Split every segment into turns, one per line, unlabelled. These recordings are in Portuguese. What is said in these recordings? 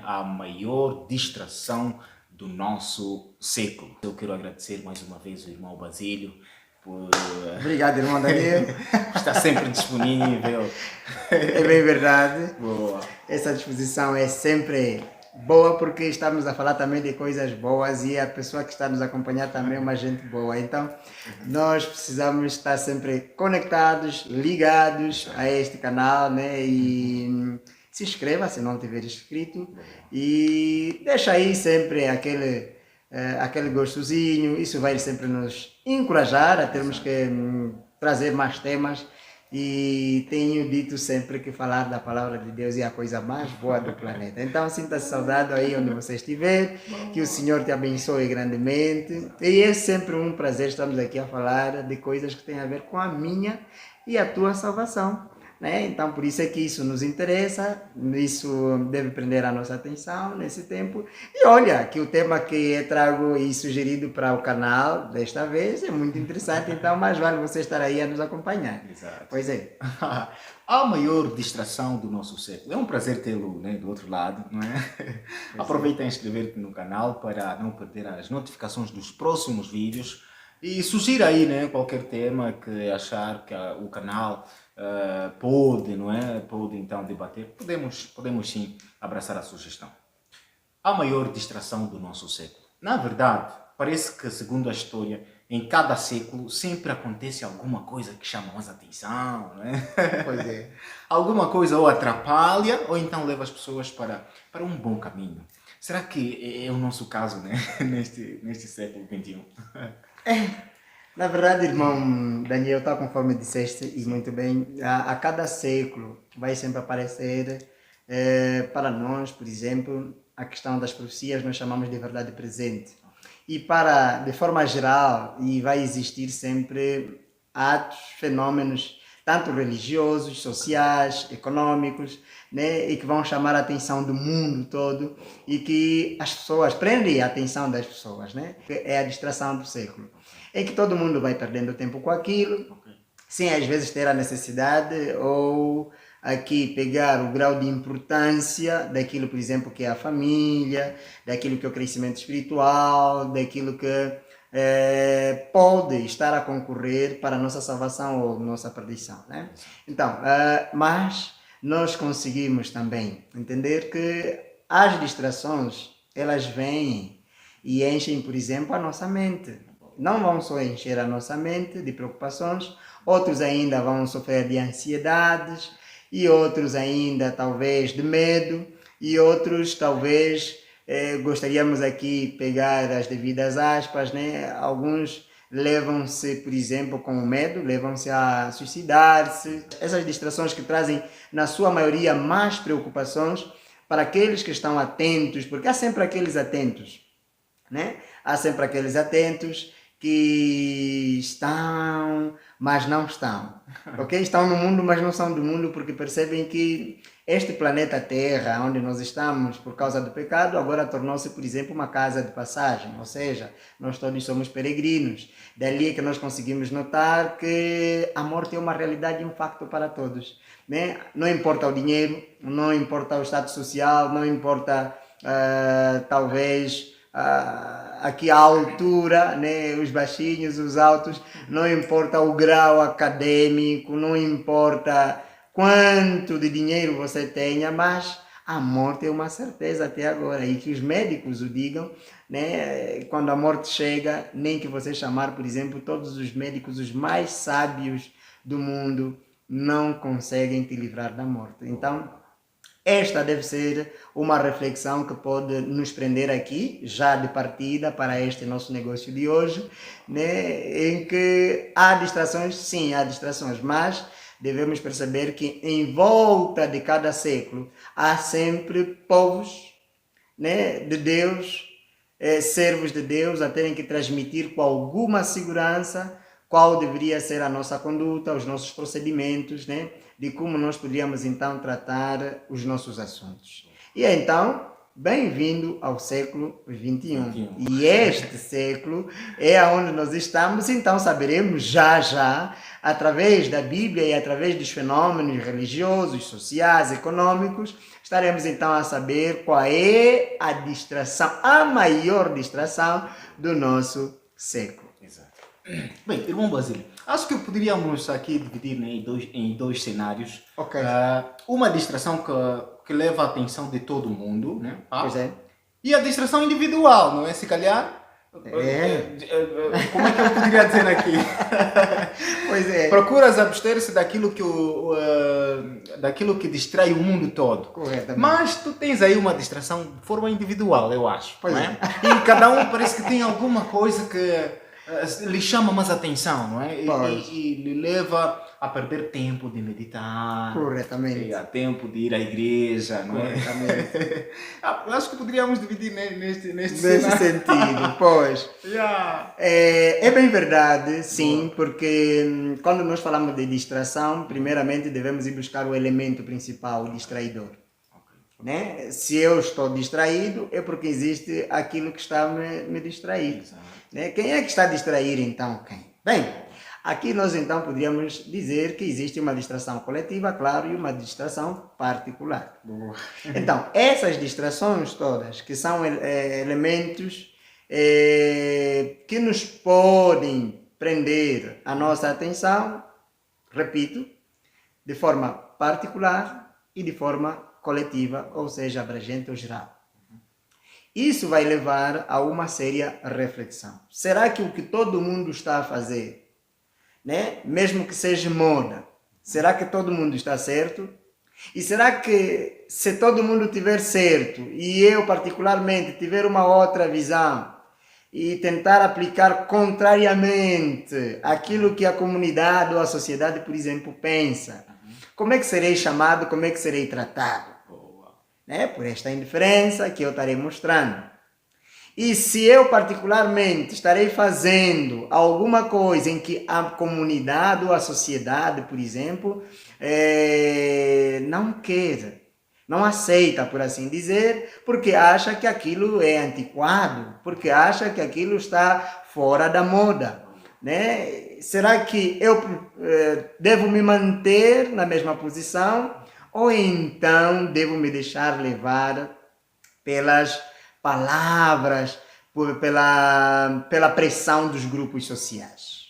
A maior distração do nosso século. Eu quero agradecer mais uma vez o irmão Basílio por
Obrigado, irmão Daniel.
estar sempre disponível.
É bem verdade.
Boa.
Essa disposição é sempre boa porque estamos a falar também de coisas boas e a pessoa que está nos acompanhar também é uma gente boa. Então, nós precisamos estar sempre conectados, ligados a este canal, né? E se inscreva se não tiver inscrito e deixa aí sempre aquele gostosinho. Isso vai sempre nos encorajar a termos que trazer mais temas. E tenho dito sempre que falar da palavra de Deus é a coisa mais boa do planeta. Então sinta-se saudado aí onde você estiver, que o Senhor te abençoe grandemente. E é sempre um prazer estarmos aqui a falar de coisas que têm a ver com a minha e a tua salvação. Né? Então por isso é que isso nos interessa, isso deve prender a nossa atenção nesse tempo. E olha, que o tema que eu trago e sugerido para o canal desta vez é muito interessante, então mais vale você estar aí a nos acompanhar.
Exato.
Pois é.
A maior distração do nosso século. É um prazer tê-lo, né, do outro lado, não é? Aproveita a inscrever-te no canal para não perder as notificações dos próximos vídeos e sugira aí, né, qualquer tema que achar que o canal pode, não é? Pode então debater. Podemos sim abraçar a sugestão. A maior distração do nosso século. Na verdade, parece que, segundo a história, em cada século sempre acontece alguma coisa que chama mais atenção, não é?
Pois é.
Alguma coisa ou atrapalha ou então leva as pessoas para um bom caminho. Será que é o nosso caso, né? neste século XXI?
Na verdade, irmão Daniel, tal conforme disseste, e muito bem, a cada século vai sempre aparecer para nós, por exemplo, a questão das profecias nós chamamos de verdade presente. E de forma geral, e vai existir sempre atos, fenômenos, tanto religiosos, sociais, econômicos, né, e que vão chamar a atenção do mundo todo e que as pessoas prendem a atenção das pessoas, né? É a distração do século. É que todo mundo vai perdendo tempo com aquilo, sem às vezes ter a necessidade ou aqui pegar o grau de importância daquilo, por exemplo, que é a família, daquilo que é o crescimento espiritual, daquilo que pode estar a concorrer para a nossa salvação ou nossa perdição, né? Então, mas nós conseguimos também entender que as distrações, elas vêm e enchem, por exemplo, a nossa mente. Não vão só encher a nossa mente de preocupações, outros ainda vão sofrer de ansiedades, e outros ainda talvez de medo, e outros talvez gostaríamos aqui pegar as devidas aspas, né? Alguns levam-se, por exemplo, com medo, levam-se a suicidar-se. Essas distrações que trazem, na sua maioria, mais preocupações para aqueles que estão atentos, porque há sempre aqueles atentos, né? Há sempre aqueles atentos que estão, mas não estão. Ok? Estão no mundo, mas não são do mundo, porque percebem que este planeta Terra, onde nós estamos por causa do pecado, agora tornou-se, por exemplo, uma casa de passagem. Ou seja, nós todos somos peregrinos. Dali é que nós conseguimos notar que a morte é uma realidade e um facto para todos. Né? Não importa o dinheiro, não importa o status social, não importa, talvez, aqui a altura, né? Os baixinhos, os altos, não importa o grau acadêmico, não importa quanto de dinheiro você tenha, mas a morte é uma certeza até agora, e que os médicos o digam, né? Quando a morte chega, nem que você chamar, por exemplo, todos os médicos, os mais sábios do mundo, não conseguem te livrar da morte. Então, esta deve ser uma reflexão que pode nos prender aqui, já de partida para este nosso negócio de hoje, né? Em que há distrações, sim, há distrações, mas devemos perceber que em volta de cada século há sempre povos, né, de Deus, servos de Deus, a terem que transmitir com alguma segurança qual deveria ser a nossa conduta, os nossos procedimentos, né? De como nós poderíamos então tratar os nossos assuntos. E então, bem-vindo ao século XXI.
21.
E este século é onde nós estamos, então saberemos já, através da Bíblia e através dos fenômenos religiosos, sociais, econômicos, estaremos então a saber qual é a distração, a maior distração do nosso século.
Exato. Bem, irmão Basílio, acho que poderíamos aqui dividir, né, em dois cenários.
Ok.
Uma distração que leva a atenção de todo mundo, né?
Pois é.
E a distração individual, não é? Se calhar. Como é que eu poderia dizer aqui?
Pois é.
Procuras abster-se daquilo daquilo que distrai o mundo todo.
Corretamente.
Mas tu tens aí uma distração de forma individual, eu acho.
Pois
não é? E cada um parece que tem alguma coisa que lhe chama mais atenção, não é? E lhe leva a perder tempo de meditar.
Corretamente.
A tempo de ir à igreja, não é?
Corretamente.
Eu acho que poderíamos dividir neste
sentido, pois.
Yeah.
É bem verdade, sim, porque quando nós falamos de distração, primeiramente devemos ir buscar o elemento principal, o distraidor. Né? Se eu estou distraído, é porque existe aquilo que está me distrair. Né? Quem é que está a distrair então? Quem? Bem, aqui nós então poderíamos dizer que existe uma distração coletiva, claro, e uma distração particular.
Boa.
Então, essas distrações todas, que são elementos que nos podem prender a nossa atenção, repito, de forma particular e de forma coletiva, ou seja, abrangente ou geral. Isso vai levar a uma séria reflexão. Será que o que todo mundo está a fazer, né, mesmo que seja moda, será que todo mundo está certo? E será que se todo mundo tiver certo e eu particularmente tiver uma outra visão e tentar aplicar contrariamente aquilo que a comunidade ou a sociedade, por exemplo, pensa, como é que serei chamado, como é que serei tratado? Né? Por esta indiferença que eu estarei mostrando. E se eu particularmente estarei fazendo alguma coisa em que a comunidade ou a sociedade, por exemplo, não quer, não aceita, por assim dizer, porque acha que aquilo é antiquado, porque acha que aquilo está fora da moda. Né? Será que eu devo me manter na mesma posição ou então devo me deixar levar pelas palavras, pela pressão dos grupos sociais?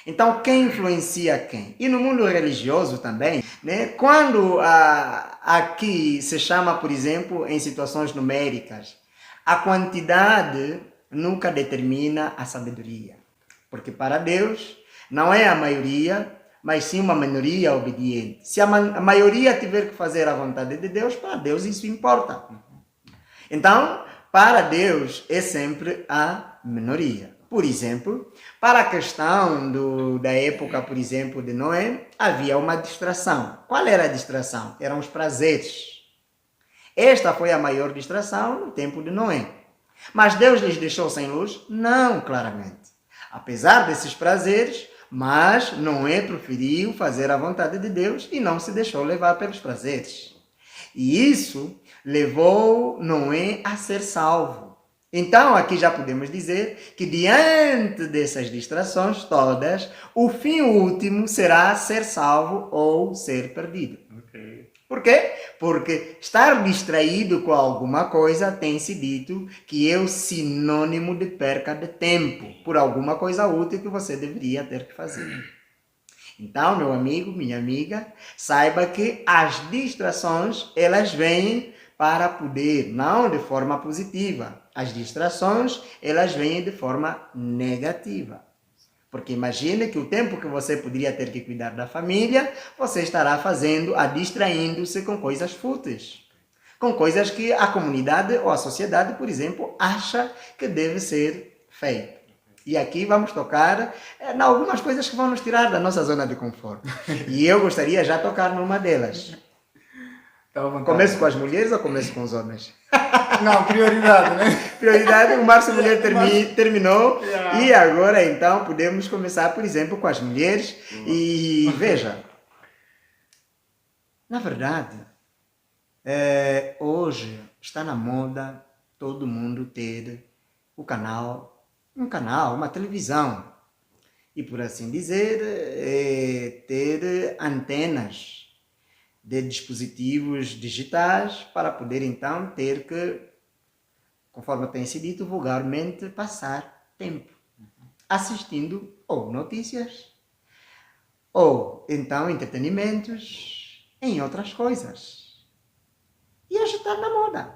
Então, quem influencia quem? E no mundo religioso também, né? Quando aqui se chama, por exemplo, em situações numéricas, a quantidade nunca determina a sabedoria. Porque para Deus não é a maioria, mas sim uma minoria obediente. Se a maioria tiver que fazer a vontade de Deus, para Deus isso importa. Então, para Deus é sempre a minoria. Por exemplo, para a questão da época, por exemplo, de Noé, havia uma distração. Qual era a distração? Eram os prazeres. Esta foi a maior distração no tempo de Noé. Mas Deus lhes deixou sem luz? Não, claramente. Apesar desses prazeres, mas Noé preferiu fazer a vontade de Deus e não se deixou levar pelos prazeres. E isso levou Noé a ser salvo. Então, aqui já podemos dizer que diante dessas distrações todas, o fim último será ser salvo ou ser perdido.
Okay.
Por quê? Porque estar distraído com alguma coisa tem-se dito que é o sinônimo de perca de tempo por alguma coisa útil que você deveria ter que fazer. Então, meu amigo, minha amiga, saiba que as distrações, elas vêm para poder, não de forma positiva. As distrações, elas vêm de forma negativa. Porque imagine que o tempo que você poderia ter que cuidar da família, você estará distraindo-se com coisas fúteis. Com coisas que a comunidade ou a sociedade, por exemplo, acha que deve ser feito. E aqui vamos tocar em algumas coisas que vão nos tirar da nossa zona de conforto. E eu gostaria já de tocar numa delas. Começo com as mulheres ou começo com os homens?
Não, prioridade, né?
Prioridade, o Março Mulher terminou. Yeah. E agora, então, podemos começar, por exemplo, com as mulheres. E veja, na verdade, hoje está na moda todo mundo ter um canal, uma televisão. E por assim dizer, ter antenas de dispositivos digitais para poder então ter que, conforme tem sido dito, vulgarmente passar tempo assistindo ou notícias ou então entretenimentos em outras coisas. E hoje está na moda.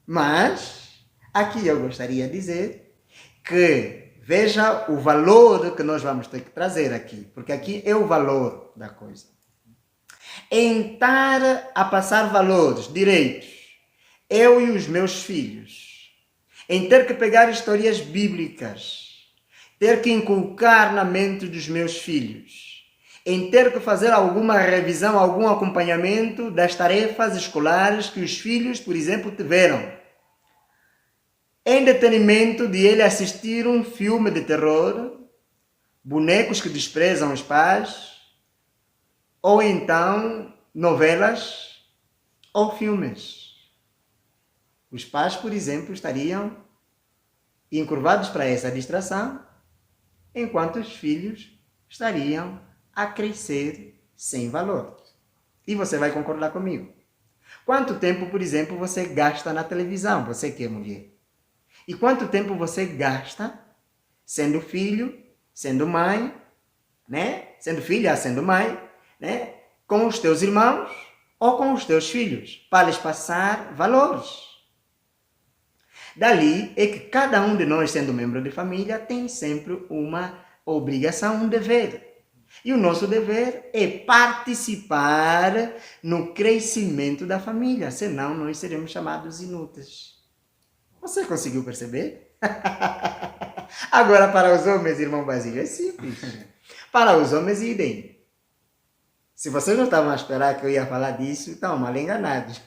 Mas aqui eu gostaria de dizer que veja o valor que nós vamos ter que trazer aqui, porque aqui é o valor da coisa. Em estar a passar valores, direitos, eu e os meus filhos, em ter que pegar histórias bíblicas, ter que inculcar na mente dos meus filhos, em ter que fazer alguma revisão, algum acompanhamento das tarefas escolares que os filhos, por exemplo, tiveram, em detrimento de ele assistir um filme de terror, bonecos que desprezam os pais, ou então novelas ou filmes. Os pais, por exemplo, estariam encurvados para essa distração, enquanto os filhos estariam a crescer sem valor. E você vai concordar comigo. Quanto tempo, por exemplo, você gasta na televisão, você que é mulher? E quanto tempo você gasta sendo filho, sendo mãe, né? Sendo filha, sendo mãe, né? Com os teus irmãos ou com os teus filhos, para lhes passar valores. Dali é que cada um de nós, sendo membro de família, tem sempre uma obrigação, um dever. E o nosso dever é participar no crescimento da família, senão nós seremos chamados inúteis. Você conseguiu perceber? Agora, para os homens, irmão Basílio, é simples. Para os homens, idem. Se vocês não estavam a esperar que eu ia falar disso, estão mal enganados.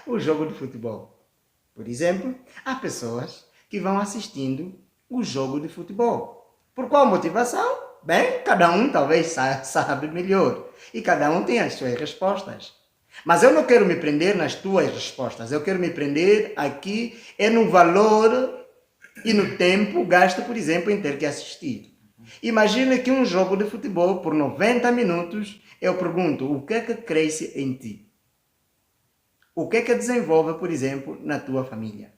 O jogo de futebol. Por exemplo, há pessoas que vão assistindo o jogo de futebol. Por qual motivação? Bem, cada um talvez sabe melhor. E cada um tem as suas respostas. Mas eu não quero me prender nas tuas respostas. Eu quero me prender aqui no valor e no tempo gasto, por exemplo, em ter que assistir. Imagina que um jogo de futebol por 90 minutos, eu pergunto, o que é que cresce em ti? O que é que desenvolve, por exemplo, na tua família?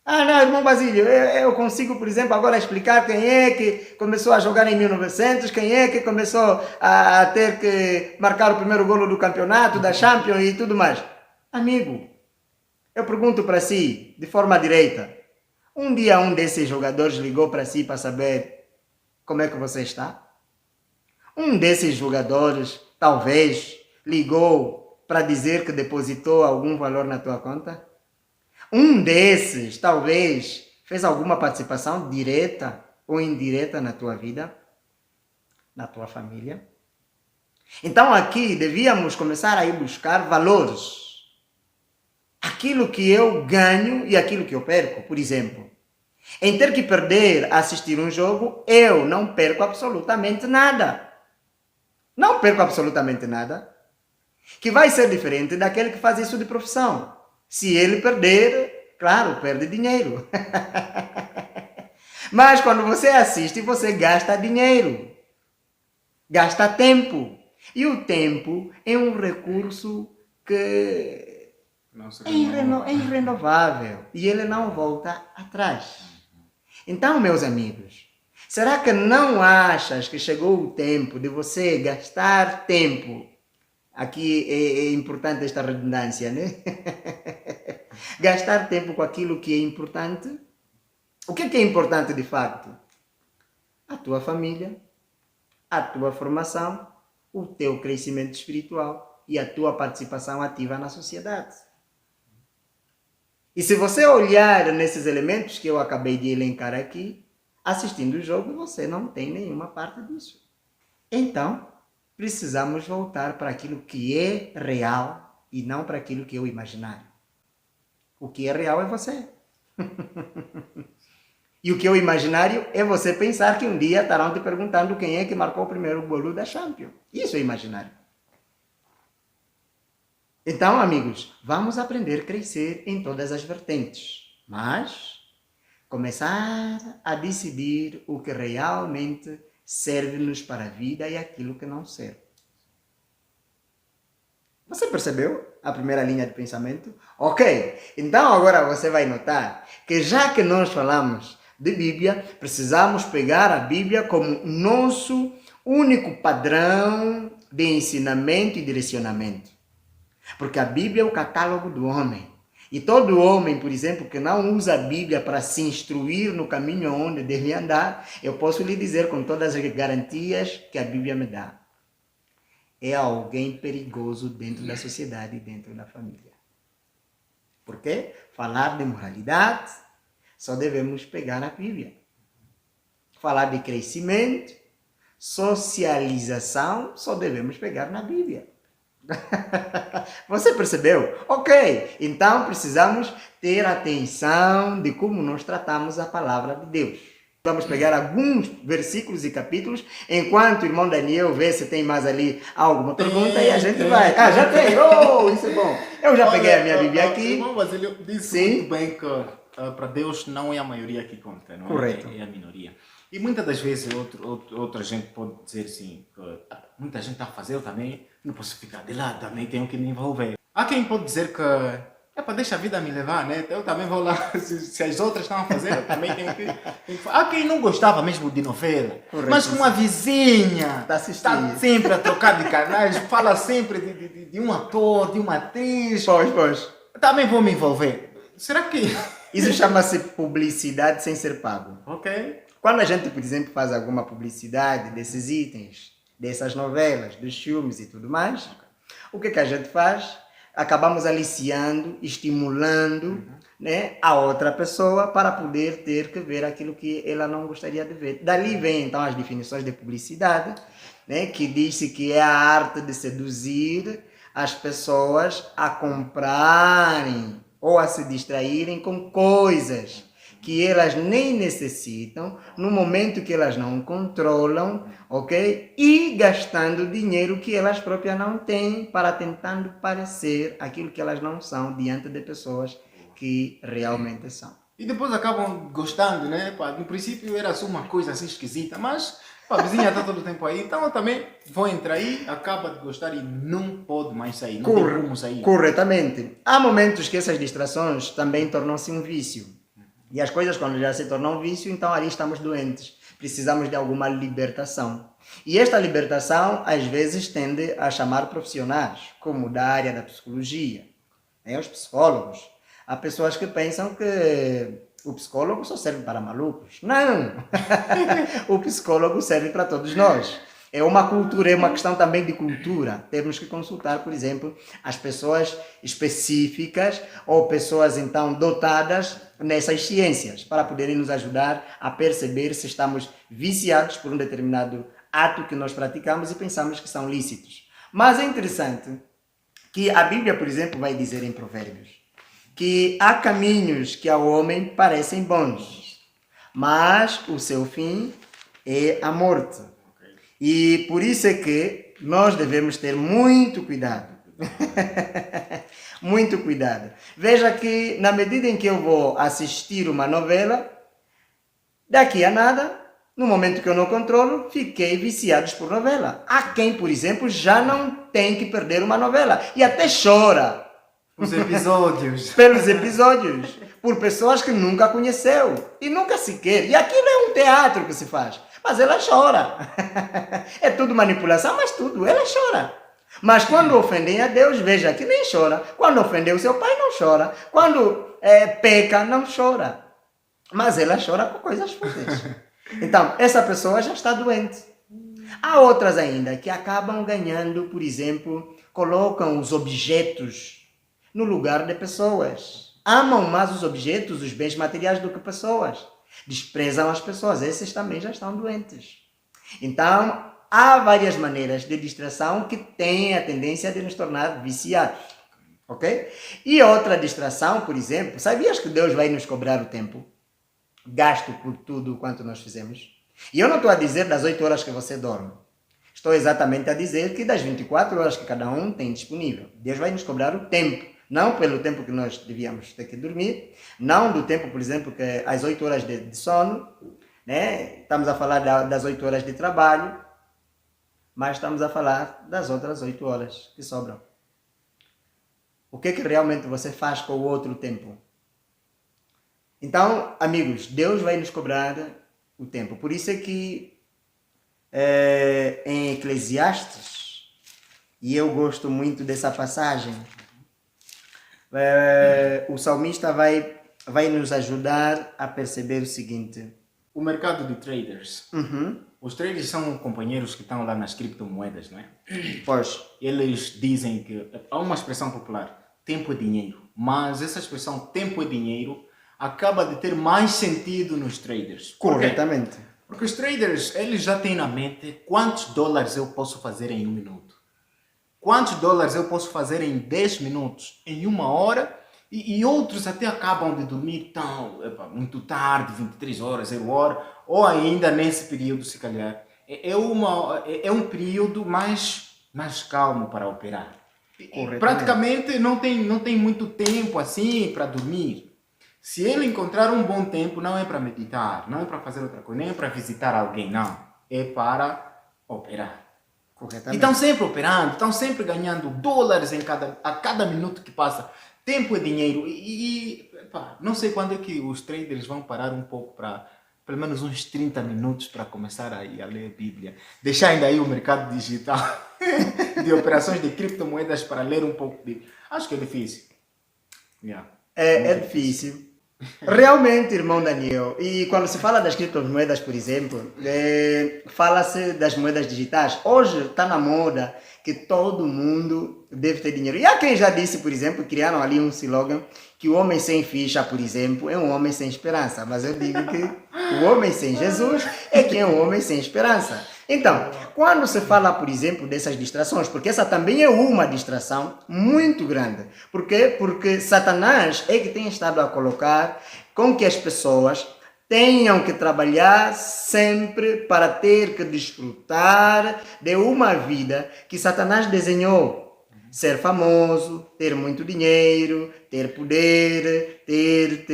Ah, não, irmão Basílio, eu consigo, por exemplo, agora explicar quem é que começou a jogar em 1900, quem é que começou a ter que marcar o primeiro golo do campeonato, da Champions e tudo mais. Amigo, eu pergunto para si, de forma direta, um dia um desses jogadores ligou para si para saber como é que você está? Um desses jogadores, talvez, ligou para dizer que depositou algum valor na tua conta? Um desses, talvez, fez alguma participação direta ou indireta na tua vida, na tua família? Então aqui devíamos começar a ir buscar valores. Aquilo que eu ganho e aquilo que eu perco, por exemplo. Em ter que perder a assistir um jogo, eu não perco absolutamente nada. Não perco absolutamente nada. Que vai ser diferente daquele que faz isso de profissão. Se ele perder, claro, perde dinheiro. Mas quando você assiste, você gasta dinheiro. Gasta tempo. E o tempo é um recurso que é irrenovável. E ele não volta atrás. Então, meus amigos, será que não achas que chegou o tempo de você gastar tempo? Aqui é importante esta redundância, né? Gastar tempo com aquilo que é importante. O que é importante de facto? A tua família, a tua formação, o teu crescimento espiritual e a tua participação ativa na sociedade. E se você olhar nesses elementos que eu acabei de elencar aqui, assistindo o jogo, você não tem nenhuma parte disso. Então, precisamos voltar para aquilo que é real e não para aquilo que é o imaginário. O que é real é você. E o que é o imaginário é você pensar que um dia estarão te perguntando quem é que marcou o primeiro golo da Champions. Isso é imaginário. Então, amigos, vamos aprender a crescer em todas as vertentes, mas começar a decidir o que realmente serve-nos para a vida e aquilo que não serve. Você percebeu a primeira linha de pensamento? Ok, então agora você vai notar que já que nós falamos de Bíblia, precisamos pegar a Bíblia como nosso único padrão de ensinamento e direcionamento. Porque a Bíblia é o catálogo do homem. E todo homem, por exemplo, que não usa a Bíblia para se instruir no caminho onde deve andar, eu posso lhe dizer com todas as garantias que a Bíblia me dá. É alguém perigoso dentro da sociedade e dentro da família. Por quê? Falar de moralidade, só devemos pegar a Bíblia. Falar de crescimento, socialização, só devemos pegar na Bíblia. Você percebeu? Ok, então precisamos ter atenção de como nós tratamos a palavra de Deus. Vamos pegar alguns versículos e capítulos, enquanto o irmão Daniel vê se tem mais ali alguma pergunta e a gente vai. Ah, já tem! Oh, isso é bom! Eu já peguei a minha Bíblia aqui.
O irmão Basílio disse muito bem que para Deus não é a maioria que conta, não é?
Correto.
É a minoria. E muitas das vezes outra gente pode dizer assim, que muita gente está a fazer, eu também não posso ficar de lado, também tenho que me envolver. Há quem pode dizer que deixa a vida me levar, né? Eu também vou lá, se as outras estão a fazer, eu também tenho que Há quem não gostava mesmo de novela,
correto,
mas com uma vizinha,
está
sempre a trocar de canais, fala sempre de um ator, de uma atriz.
Pois.
Também vou me envolver. Será que...
Isso chama-se publicidade sem ser pago.
Ok.
Quando a gente, por exemplo, faz alguma publicidade desses itens, dessas novelas, dos filmes e tudo mais, o que a gente faz? Acabamos aliciando, estimulando né, a outra pessoa para poder ter que ver aquilo que ela não gostaria de ver. Dali vem, então, as definições de publicidade, né, que diz-se que é a arte de seduzir as pessoas a comprarem ou a se distraírem com coisas que elas nem necessitam, no momento que elas não controlam, ok? E gastando dinheiro que elas próprias não têm para tentando parecer aquilo que elas não são diante de pessoas que realmente são.
E depois acabam gostando, né? No princípio era só uma coisa assim esquisita, mas a vizinha está todo o tempo aí, então eu também vou entrar aí, acaba de gostar e não pode mais sair, não tem como sair.
Corretamente. Há momentos que essas distrações também tornam-se um vício. E as coisas, quando já se tornam um vício, então ali estamos doentes. Precisamos de alguma libertação. E esta libertação, às vezes, tende a chamar profissionais, como da área da psicologia, os psicólogos. Há pessoas que pensam que o psicólogo só serve para malucos. Não! O psicólogo serve para todos nós. É uma cultura, é uma questão também de cultura. Temos que consultar, por exemplo, as pessoas específicas ou pessoas, então, dotadas nessas ciências, para poderem nos ajudar a perceber se estamos viciados por um determinado ato que nós praticamos e pensamos que são lícitos. Mas é interessante que a Bíblia, por exemplo, vai dizer em Provérbios que há caminhos que ao homem parecem bons, mas o seu fim é a morte. E por isso é que nós devemos ter muito cuidado. Muito cuidado. Veja que na medida em que eu vou assistir uma novela, daqui a nada, no momento que eu não controlo, fiquei viciado por novela. Há quem, por exemplo, já não tem que perder uma novela e até chora.
Os episódios.
Pelos episódios. Por pessoas que nunca conheceu e nunca sequer. E aquilo é um teatro que se faz. Mas ela chora. É tudo manipulação, mas tudo. Ela chora. Mas quando ofendem a Deus, veja que nem chora. Quando ofendeu seu pai, não chora. Quando peca, não chora. Mas ela chora por coisas fúteis. Então, essa pessoa já está doente. Há outras ainda que acabam ganhando, por exemplo, colocam os objetos no lugar de pessoas. Amam mais os objetos, os bens materiais do que pessoas. Desprezam as pessoas. Esses também já estão doentes. Então, há várias maneiras de distração que têm a tendência de nos tornar viciados. Ok? E outra distração, por exemplo, sabias que Deus vai nos cobrar o tempo gasto por tudo quanto nós fizemos? E eu não estou a dizer das 8 horas que você dorme. estou exatamente a dizer que das 24 horas que cada um tem disponível, Deus vai nos cobrar o tempo. Não pelo tempo que nós devíamos ter que dormir, não do tempo, por exemplo, que as 8 horas de sono, né? Estamos a falar das 8 horas de trabalho, mas estamos a falar das outras 8 horas que sobram. O que realmente você faz com o outro tempo? Então, amigos, Deus vai nos cobrar o tempo. Por isso é que em Eclesiastes, e eu gosto muito dessa passagem, o salmista vai nos ajudar a perceber o seguinte.
O mercado de traders.
Uhum.
Os traders são companheiros que estão lá nas criptomoedas, não é?
Pois.
Eles dizem que há uma expressão popular, tempo é dinheiro. Mas essa expressão, tempo é dinheiro, acaba de ter mais sentido nos traders.
Corretamente.
Porque os traders, eles já têm na mente quantos dólares eu posso fazer em 1 minuto. Quantos dólares eu posso fazer em 10 minutos, em 1 hora, e outros até acabam de dormir muito tarde, 23 horas, 0 hora, ou ainda nesse período, se calhar. É um período mais calmo para operar. Praticamente não tem muito tempo assim para dormir. Se ele encontrar um bom tempo, não é para meditar, não é para fazer outra coisa, nem é para visitar alguém, não. É para operar. E estão sempre operando, estão sempre ganhando dólares a cada minuto que passa. Tempo é dinheiro. Não sei quando é que os traders vão parar um pouco para, pelo menos uns 30 minutos para começar a ler a Bíblia. Deixar ainda aí o mercado digital de operações de criptomoedas para ler um pouco de Bíblia. Acho que é difícil. Yeah.
É difícil. Realmente, irmão Daniel, e quando se fala das criptomoedas, por exemplo, fala-se das moedas digitais. Hoje está na moda que todo mundo deve ter dinheiro. E há quem já disse, por exemplo, criaram ali um slogan que o homem sem ficha, por exemplo, é um homem sem esperança. Mas eu digo que o homem sem Jesus é que é um homem sem esperança. Então, quando se fala, por exemplo, dessas distrações, porque essa também é uma distração muito grande. Por quê? Porque Satanás é que tem estado a colocar com que as pessoas tenham que trabalhar sempre para ter que desfrutar de uma vida que Satanás desenhou. Ser famoso, ter muito dinheiro, ter poder, ter.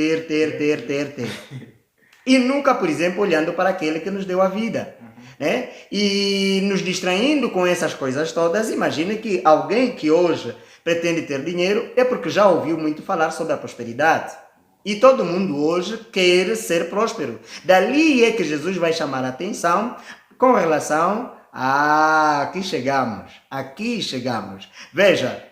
E nunca, por exemplo, olhando para aquele que nos deu a vida. Né? E nos distraindo com essas coisas todas, imagine que alguém que hoje pretende ter dinheiro é porque já ouviu muito falar sobre a prosperidade. E todo mundo hoje quer ser próspero. Dali é que Jesus vai chamar a atenção com relação a aqui chegamos. Veja,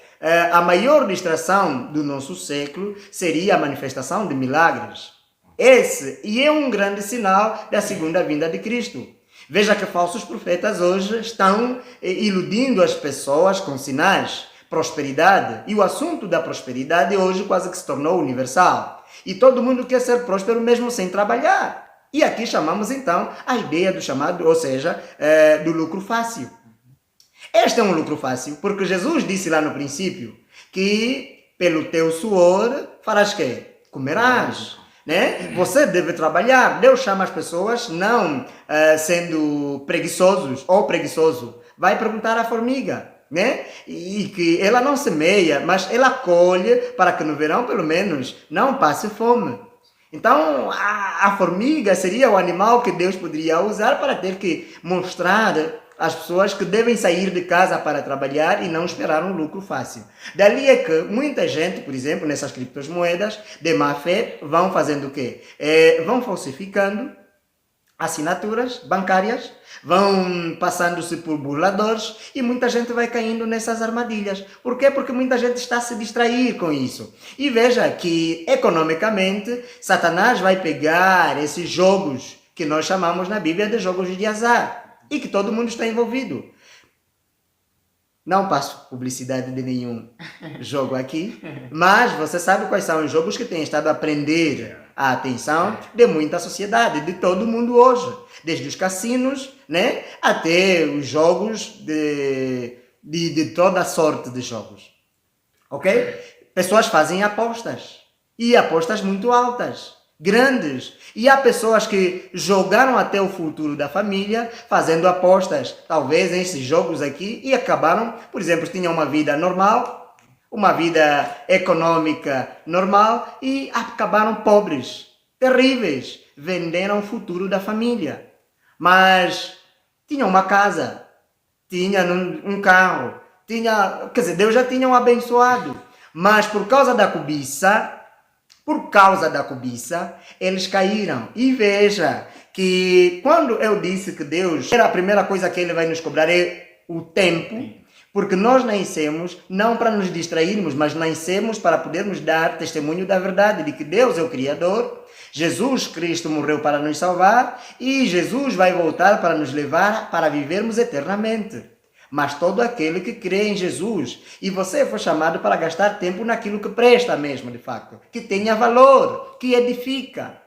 a maior distração do nosso século seria a manifestação de milagres. Esse é um grande sinal da segunda vinda de Cristo. Veja que falsos profetas hoje estão iludindo as pessoas com sinais, prosperidade. E o assunto da prosperidade hoje quase que se tornou universal. E todo mundo quer ser próspero mesmo sem trabalhar. E aqui chamamos então a ideia do chamado, ou seja, do lucro fácil. Este é um lucro fácil, porque Jesus disse lá no princípio que pelo teu suor farás quê? Comerás. Né? Você deve trabalhar. Deus chama as pessoas não sendo preguiçosos ou preguiçoso. Vai perguntar à formiga, né? E que ela não semeia, mas ela colhe para que no verão, pelo menos, não passe fome. Então, a formiga seria o animal que Deus poderia usar para ter que mostrar às pessoas que devem sair de casa para trabalhar e não esperar um lucro fácil. Dali é que muita gente, por exemplo, nessas criptomoedas de má fé, vão fazendo o quê? Vão falsificando assinaturas bancárias, vão passando-se por burladores e muita gente vai caindo nessas armadilhas. Por quê? Porque muita gente está a se distrair com isso. E veja que, economicamente, Satanás vai pegar esses jogos que nós chamamos na Bíblia de jogos de azar. E que todo mundo está envolvido. Não passo publicidade de nenhum jogo aqui, mas você sabe quais são os jogos que têm estado a prender a atenção de muita sociedade, de todo mundo hoje. Desde os cassinos, né, até os jogos de toda sorte de jogos. Ok? Pessoas fazem apostas. E apostas muito altas. grandes. E há pessoas que jogaram até o futuro da família fazendo apostas, talvez nesses jogos aqui, e acabaram, por exemplo, tinham uma vida normal, uma vida econômica normal e acabaram pobres, terríveis, venderam o futuro da família. Mas tinham uma casa, tinham um carro, quer dizer, Deus já tinha um abençoado, mas por causa da cobiça, eles caíram. E veja que quando eu disse que Deus, a primeira coisa que Ele vai nos cobrar é o tempo, porque nós nascemos não para nos distrairmos, mas nascemos para podermos dar testemunho da verdade, de que Deus é o Criador, Jesus Cristo morreu para nos salvar e Jesus vai voltar para nos levar para vivermos eternamente. Mas todo aquele que crê em Jesus, e você foi chamado para gastar tempo naquilo que presta mesmo, de facto, que tenha valor, que edifica.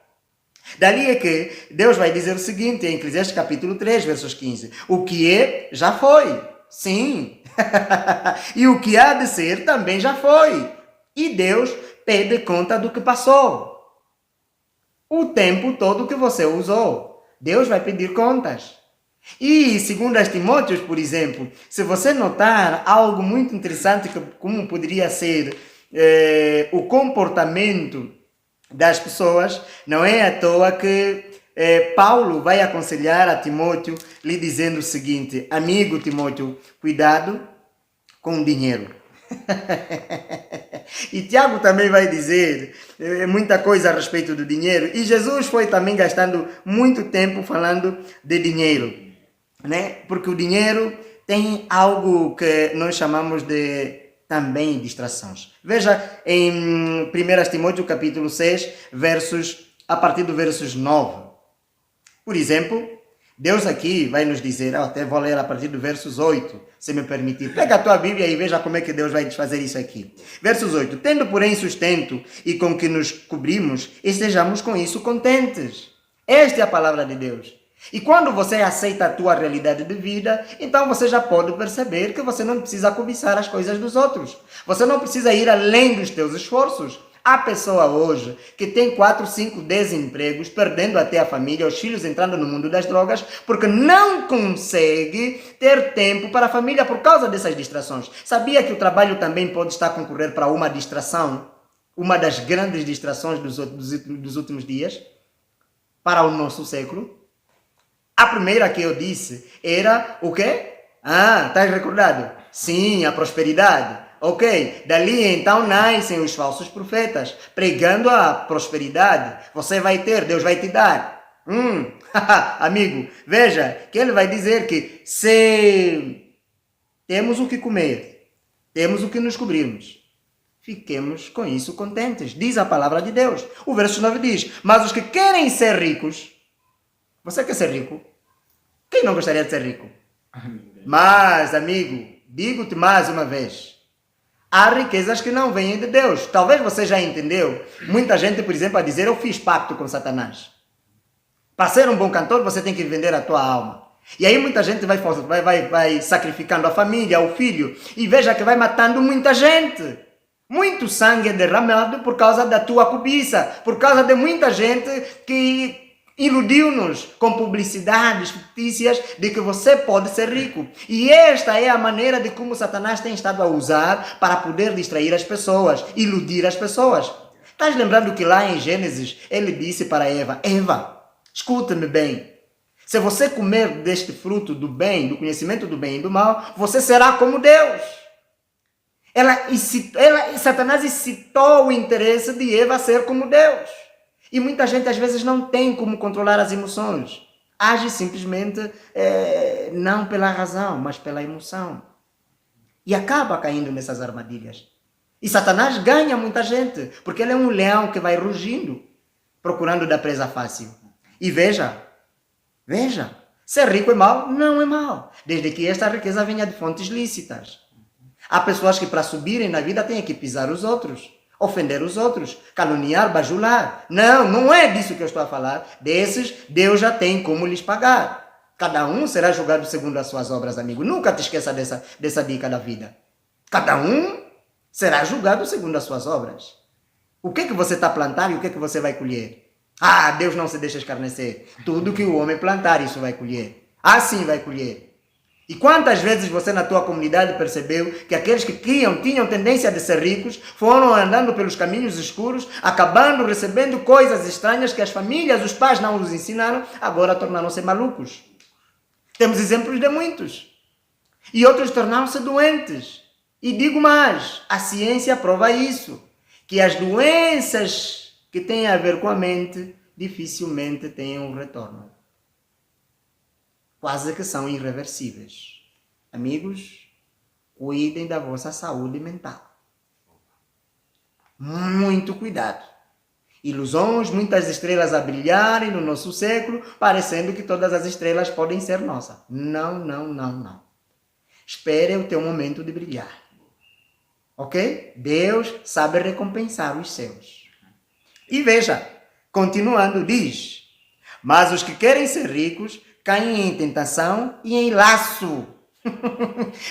Dali é que Deus vai dizer o seguinte, em Eclesiastes capítulo 3, versos 15, o que é, já foi, sim, e o que há de ser também já foi, e Deus pede conta do que passou. O tempo todo que você usou, Deus vai pedir contas. E, segundo as Timóteos, por exemplo, se você notar algo muito interessante, como poderia ser o comportamento das pessoas, não é à toa que Paulo vai aconselhar a Timóteo, lhe dizendo o seguinte, amigo Timóteo, cuidado com o dinheiro. E Tiago também vai dizer muita coisa a respeito do dinheiro, e Jesus foi também gastando muito tempo falando de dinheiro. Né? Porque o dinheiro tem algo que nós chamamos de também distrações. Veja em 1 Timóteo capítulo 6, a partir do versos 9. Por exemplo, Deus aqui vai nos dizer, até vou ler a partir do versos 8, se me permitir. Pega a tua Bíblia e veja como é que Deus vai fazer isso aqui. Versos 8. Tendo, porém, sustento e com que nos cobrimos, estejamos com isso contentes. Esta é a palavra de Deus. E quando você aceita a tua realidade de vida, então você já pode perceber que você não precisa cobiçar as coisas dos outros. Você não precisa ir além dos teus esforços. Há pessoa hoje que tem 4, 5, 10 empregos, perdendo até a família, os filhos entrando no mundo das drogas, porque não consegue ter tempo para a família por causa dessas distrações. Sabia que o trabalho também pode estar a concorrer para uma distração? Uma das grandes distrações dos últimos dias? Para o nosso século? A primeira que eu disse era o quê? Estás recordado? Sim, a prosperidade. Ok, dali então nascem os falsos profetas, pregando a prosperidade. Você vai ter, Deus vai te dar. Amigo, veja que ele vai dizer que se temos o que comer, temos o que nos cobrirmos, fiquemos com isso contentes. Diz a palavra de Deus. O verso 9 diz, mas os que querem ser ricos, você quer ser rico? Quem não gostaria de ser rico? Mas, amigo, digo-te mais uma vez, há riquezas que não vêm de Deus. Talvez você já entendeu. Muita gente, por exemplo, a dizer, eu fiz pacto com Satanás. Para ser um bom cantor, você tem que vender a tua alma. E aí muita gente vai sacrificando a família, o filho, e veja que vai matando muita gente. Muito sangue é derramado por causa da tua cobiça, por causa de muita gente que iludiu-nos com publicidades fictícias de que você pode ser rico. E esta é a maneira de como Satanás tem estado a usar para poder distrair as pessoas, iludir as pessoas. Estás lembrando que lá em Gênesis ele disse para Eva, Eva, escuta-me bem, se você comer deste fruto do bem, do conhecimento do bem e do mal, você será como Deus. Satanás incitou o interesse de Eva a ser como Deus. E muita gente às vezes não tem como controlar as emoções. Age simplesmente não pela razão, mas pela emoção. E acaba caindo nessas armadilhas. E Satanás ganha muita gente, porque ele é um leão que vai rugindo, procurando da presa fácil. E veja, ser rico é mal? Não é mal, desde que esta riqueza venha de fontes lícitas. Há pessoas que para subirem na vida têm que pisar os outros, ofender os outros, caluniar, bajular. Não é disso que eu estou a falar. Desses, Deus já tem como lhes pagar. Cada um será julgado segundo as suas obras, amigo. Nunca te esqueça dessa dica da vida. Cada um será julgado segundo as suas obras. O que você está plantando e o que você vai colher? Ah, Deus não se deixa escarnecer. Tudo que o homem plantar, isso vai colher. Assim vai colher. E quantas vezes você na tua comunidade percebeu que aqueles que tinham tendência de ser ricos, foram andando pelos caminhos escuros, acabando recebendo coisas estranhas que as famílias, os pais não os ensinaram, agora tornaram-se malucos. Temos exemplos de muitos. E outros tornaram-se doentes. E digo mais, a ciência prova isso, que as doenças que têm a ver com a mente dificilmente têm um retorno. Quase que são irreversíveis. Amigos, cuidem da vossa saúde mental. Muito cuidado. Ilusões, muitas estrelas a brilharem no nosso século, parecendo que todas as estrelas podem ser nossas. Não, não, não, não. Espere o teu momento de brilhar. Ok? Deus sabe recompensar os seus. E veja, continuando, diz: mas os que querem ser ricos caem em tentação e em laço.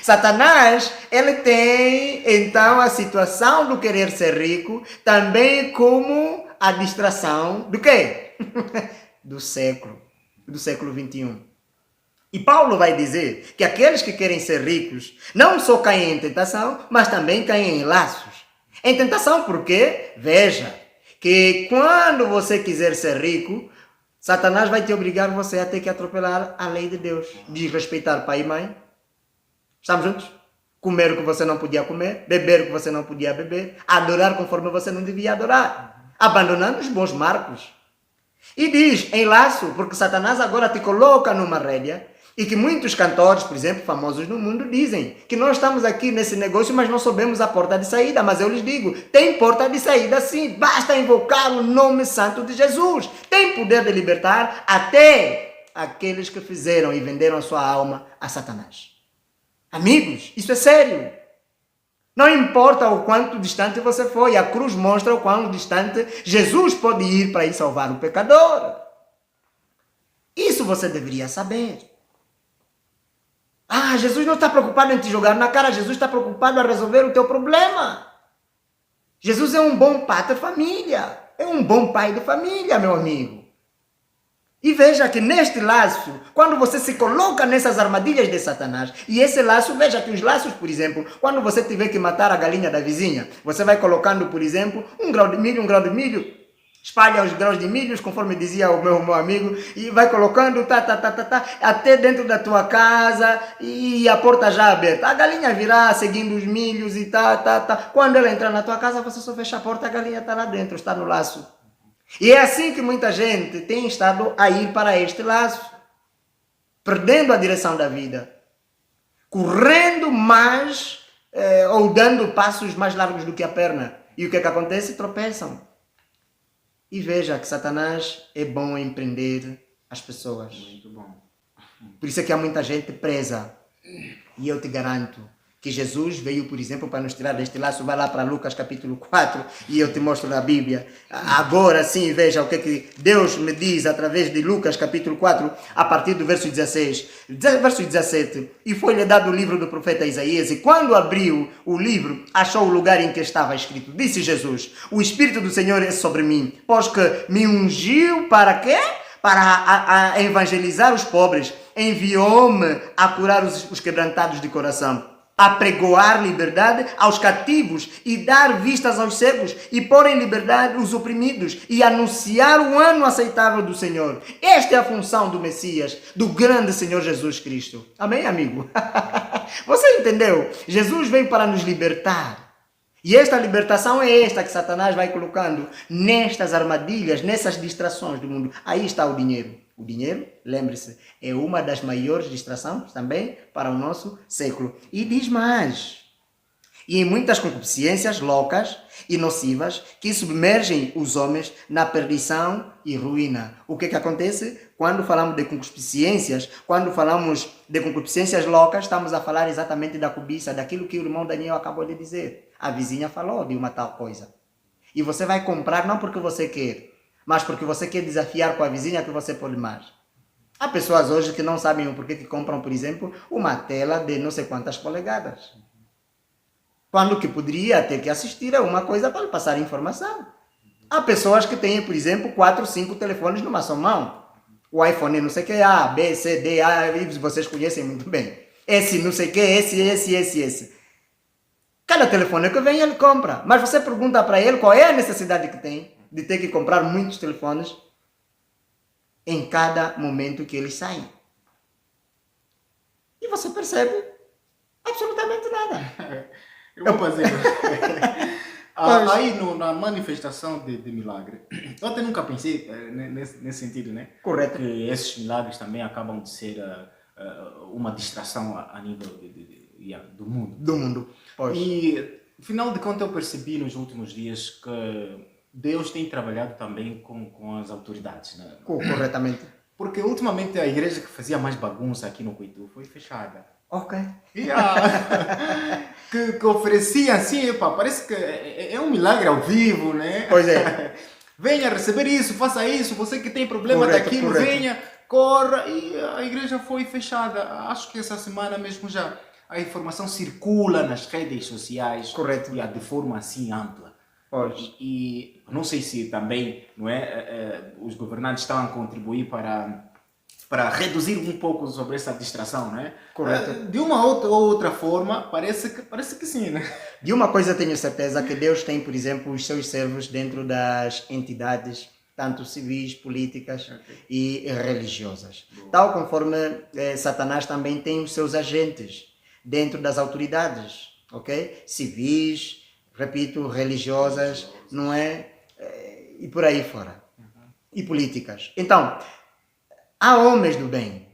Satanás, ele tem então a situação do querer ser rico também como a distração do quê? do século 21. E Paulo vai dizer que aqueles que querem ser ricos não só caem em tentação, mas também caem em laços. Em tentação porque, veja, que quando você quiser ser rico, Satanás vai te obrigar você a ter que atropelar a lei de Deus. Desrespeitar pai e mãe. Estamos juntos? Comer o que você não podia comer, beber o que você não podia beber, adorar conforme você não devia adorar, abandonando os bons marcos. E diz, em laço, porque Satanás agora te coloca numa rédea, e que muitos cantores, por exemplo, famosos no mundo, dizem que nós estamos aqui nesse negócio, mas não sabemos a porta de saída. Mas eu lhes digo, tem porta de saída sim, basta invocar o nome santo de Jesus. Tem poder de libertar até aqueles que fizeram e venderam a sua alma a Satanás. Amigos, isso é sério. Não importa o quanto distante você foi, a cruz mostra o quão distante Jesus pode ir para ir salvar o pecador. Isso você deveria saber. Ah, Jesus não está preocupado em te jogar na cara, Jesus está preocupado em resolver o teu problema. Jesus é um bom pai de família, é um bom pai de família, meu amigo. E veja que neste laço, quando você se coloca nessas armadilhas de Satanás, e esse laço, veja que os laços, por exemplo, quando você tiver que matar a galinha da vizinha, você vai colocando, por exemplo, um grão de milho, espalha os grãos de milho, conforme dizia o meu amigo, e vai colocando, até dentro da tua casa, e a porta já aberta. A galinha virá seguindo os milhos e Quando ela entrar na tua casa, você só fecha a porta, a galinha está lá dentro, está no laço. E é assim que muita gente tem estado a ir para este laço, perdendo a direção da vida, correndo mais ou dando passos mais largos do que a perna. E o que é que acontece? Tropeçam. E veja que Satanás é bom em prender as pessoas.
Muito bom.
Por isso é que há muita gente presa. E eu te garanto que Jesus veio, por exemplo, para nos tirar deste laço. Vai lá para Lucas capítulo 4 e eu te mostro na Bíblia. Agora sim, veja o que Deus me diz através de Lucas capítulo 4, a partir do verso 16. Verso 17. E foi-lhe dado o livro do profeta Isaías, e quando abriu o livro, achou o lugar em que estava escrito. Disse Jesus: o Espírito do Senhor é sobre mim, pois que me ungiu para quê? Para evangelizar os pobres. Enviou-me a curar os quebrantados de coração, a pregoar liberdade aos cativos e dar vistas aos cegos e pôr em liberdade os oprimidos e anunciar o ano aceitável do Senhor. Esta é a função do Messias, do grande Senhor Jesus Cristo. Amém, amigo? Você entendeu? Jesus veio para nos libertar. E esta libertação é esta que Satanás vai colocando nestas armadilhas, nessas distrações do mundo. Aí está o dinheiro. O dinheiro, lembre-se, é uma das maiores distrações também para o nosso século. E diz mais. E em muitas concupiscências loucas e nocivas que submergem os homens na perdição e ruína. O que acontece? Quando falamos de concupiscências, quando falamos de concupiscências loucas, estamos a falar exatamente da cobiça, daquilo que o irmão Daniel acabou de dizer. A vizinha falou de uma tal coisa. E você vai comprar não porque você quer, mas porque você quer desafiar com a vizinha que você pode mais. Há pessoas hoje que não sabem o porquê que compram, por exemplo, uma tela de não sei quantas polegadas. Quando que poderia ter que assistir a uma coisa para passar informação. Há pessoas que têm, por exemplo, 4, 5 telefones numa só mão. O iPhone não sei o que, A, B, C, D, A, vocês conhecem muito bem. Esse não sei o que, esse. Cada telefone que vem, ele compra. Mas você pergunta para ele qual é a necessidade que tem de ter que comprar muitos telefones em cada momento que eles saem. E você percebe absolutamente nada.
Eu vou fazer. Aí na manifestação de milagre, eu até nunca pensei nesse sentido, né?
Correto.
Que esses milagres também acabam de ser uma distração a nível do mundo.
Do mundo. Pois.
E, afinal de contas, eu percebi nos últimos dias que Deus tem trabalhado também com as autoridades, né?
Corretamente.
Porque ultimamente a igreja que fazia mais bagunça aqui no Cuitu foi fechada.
Ok.
E que oferecia assim, epa, parece que é um milagre ao vivo, né?
Pois é.
Venha receber isso, faça isso, você que tem problema daquilo, venha, corra. E a igreja foi fechada. Acho que essa semana mesmo já a informação circula nas redes sociais.
Correto.
E de forma assim ampla.
Pois.
E não sei se também, não é, os governantes estão a contribuir para reduzir um pouco sobre essa distração, não é?
Correto.
De uma outra forma, parece que sim, né?
De uma coisa tenho certeza, que Deus tem, por exemplo, os seus servos dentro das entidades, tanto civis, políticas e religiosas. Boa. Tal conforme Satanás também tem os seus agentes dentro das autoridades, ok? Civis, repito, religiosas, não é? E por aí fora. E políticas. Então, há homens do bem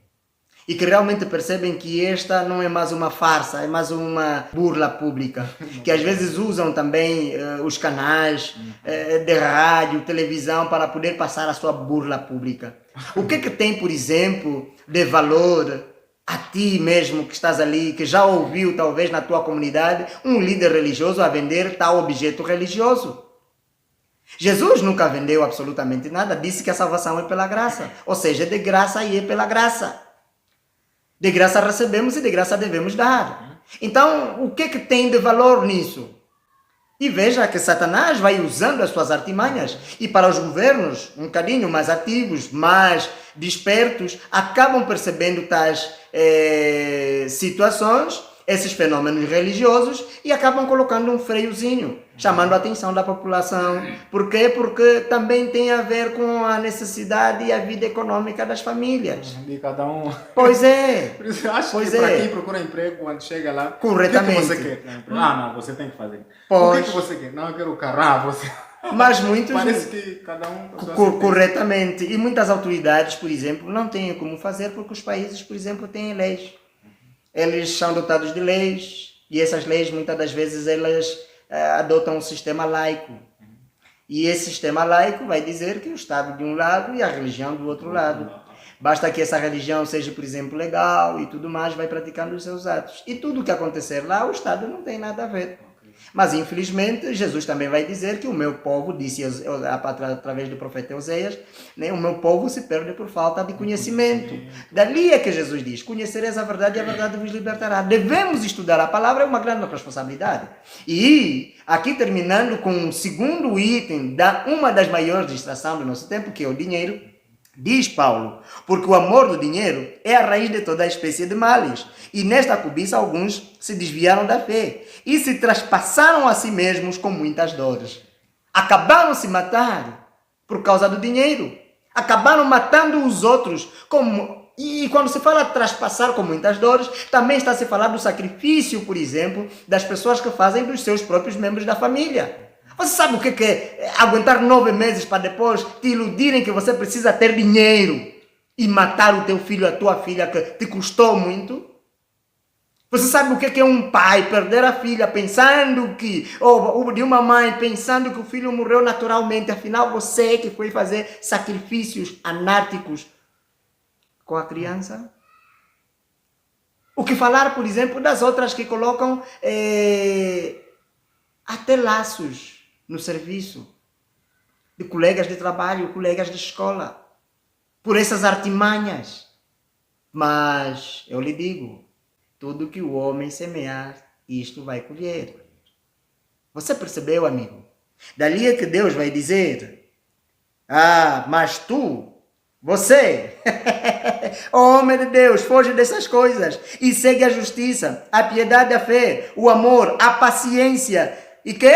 e que realmente percebem que esta não é mais uma farsa, é mais uma burla pública, que às vezes usam também os canais de rádio, televisão para poder passar a sua burla pública. O que tem, por exemplo, de valor a ti mesmo que estás ali, que já ouviu talvez na tua comunidade um líder religioso a vender tal objeto religioso? Jesus nunca vendeu absolutamente nada, disse que a salvação é pela graça, ou seja, de graça e é pela graça. De graça recebemos e de graça devemos dar. Então, o que tem de valor nisso? E veja que Satanás vai usando as suas artimanhas, e para os governos, um bocadinho mais ativos, mais despertos, acabam percebendo tais situações, esses fenômenos religiosos, e acabam colocando um freiozinho, chamando a atenção da população. Por quê? Porque também tem a ver com a necessidade e a vida econômica das famílias.
De cada um.
Pois é.
Por isso, acho que para quem procura emprego, quando chega lá,
corretamente.
O que você quer? Não, você tem que fazer.
Pois.
O que você quer? Não, eu quero o carro. Você...
Mas muitos...
Parece que cada um...
Corretamente. E muitas autoridades, por exemplo, não têm como fazer porque os países, por exemplo, têm leis. Eles são dotados de leis e essas leis, muitas das vezes, elas adotam um sistema laico. E esse sistema laico vai dizer que o Estado de um lado e a religião do outro lado. Basta que essa religião seja, por exemplo, legal e tudo mais, vai praticando os seus atos. E tudo o que acontecer lá, o Estado não tem nada a ver. Mas, infelizmente, Jesus também vai dizer que o meu povo, disse através do profeta Oseias, né, o meu povo se perde por falta de conhecimento. Dali é que Jesus diz, conhecereis a verdade e a verdade vos libertará. Devemos estudar a palavra, é uma grande responsabilidade. E aqui terminando com o segundo item, uma das maiores distrações do nosso tempo, que é o dinheiro. Diz Paulo, porque o amor do dinheiro é a raiz de toda a espécie de males. E nesta cobiça alguns se desviaram da fé e se traspassaram a si mesmos com muitas dores. Acabaram se matar por causa do dinheiro. Acabaram matando os outros. E quando se fala traspassar com muitas dores, também está se falando do sacrifício, por exemplo, das pessoas que fazem dos seus próprios membros da família. Você sabe o que é aguentar 9 meses para depois te iludirem que você precisa ter dinheiro e matar o teu filho, a tua filha, que te custou muito? Você sabe o que é um pai perder a filha pensando que, ou de uma mãe pensando que o filho morreu naturalmente, afinal você que foi fazer sacrifícios anárquicos com a criança? O que falar, por exemplo, das outras que colocam até laços no serviço, de colegas de trabalho, colegas de escola, por essas artimanhas. Mas eu lhe digo, tudo que o homem semear, isto vai colher. Você percebeu, amigo? Dali é que Deus vai dizer: ah, mas tu, você, ó homem de Deus, foge dessas coisas e segue a justiça, a piedade, a fé, o amor, a paciência e que?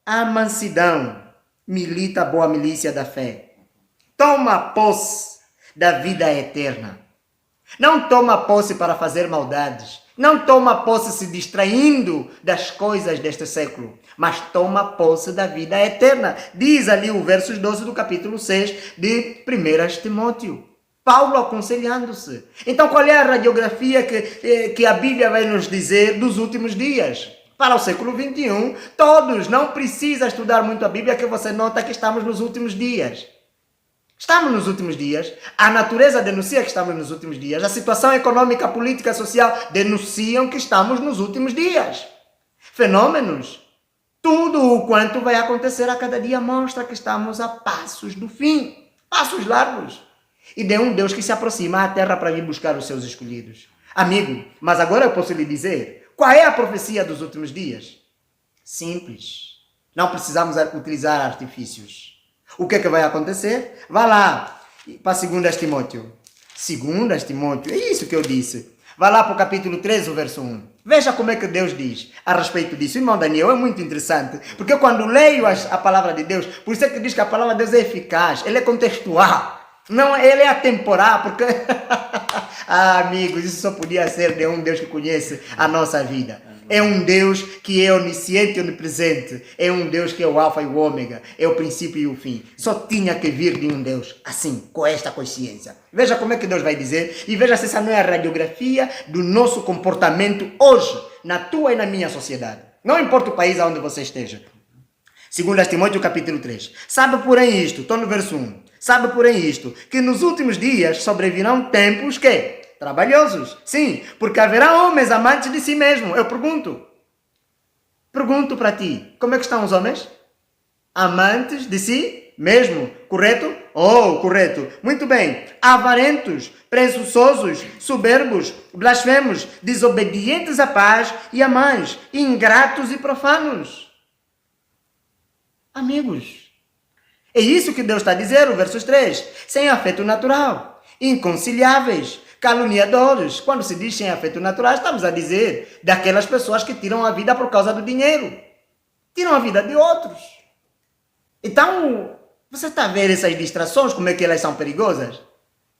A mansidão. Milita a boa milícia da fé. Toma posse da vida eterna. Não toma posse para fazer maldades. Não toma posse se distraindo das coisas deste século, mas toma posse da vida eterna. Diz ali o versos 12 do capítulo 6 de 1 Timóteo. Paulo aconselhando-se. Então qual é a radiografia que a Bíblia vai nos dizer dos últimos dias? Para o século 21, todos, não precisa estudar muito a Bíblia que você nota que estamos nos últimos dias. Estamos nos últimos dias, a natureza denuncia que estamos nos últimos dias, a situação econômica, política, social denunciam que estamos nos últimos dias. Fenômenos, tudo o quanto vai acontecer a cada dia mostra que estamos a passos do fim, passos largos. E de um Deus que se aproxima à terra para vir buscar os seus escolhidos. Amigo, mas agora eu posso lhe dizer, qual é a profecia dos últimos dias? Simples, não precisamos utilizar artifícios. O que é que vai acontecer? Vá lá para 2 Timóteo. 2 Timóteo, é isso que eu disse. Vá lá para o capítulo 13, o verso 1. Veja como é que Deus diz a respeito disso. Irmão Daniel, é muito interessante. Porque quando leio a palavra de Deus, por isso é que diz que a palavra de Deus é eficaz, ela é contextual. Não, ele é atemporal, porque... ah, amigos, isso só podia ser de um Deus que conhece a nossa vida. É um Deus que é onisciente e onipresente. É um Deus que é o alfa e o ômega. É o princípio e o fim. Só tinha que vir de um Deus assim, com esta consciência. Veja como é que Deus vai dizer. E veja se essa não é a radiografia do nosso comportamento hoje, na tua e na minha sociedade. Não importa o país onde você esteja. 2 Timóteo capítulo 3. Sabe porém isto, estou no verso 1. Sabe porém isto, que nos últimos dias sobrevirão tempos que... trabalhosos, sim, porque haverá homens amantes de si mesmo. Eu pergunto para ti, como é que estão os homens? Amantes de si mesmo, correto? Oh, correto. Muito bem. Avarentos, presunçosos, soberbos, blasfemos, desobedientes à paz e a mães, ingratos e profanos. Amigos, é isso que Deus está a dizer, o verso 3. Sem afeto natural, inconciliáveis, caluniadores. Quando se diz sem afeto natural, estamos a dizer daquelas pessoas que tiram a vida por causa do dinheiro. Tiram a vida de outros. Então, você está a ver essas distrações, como é que elas são perigosas?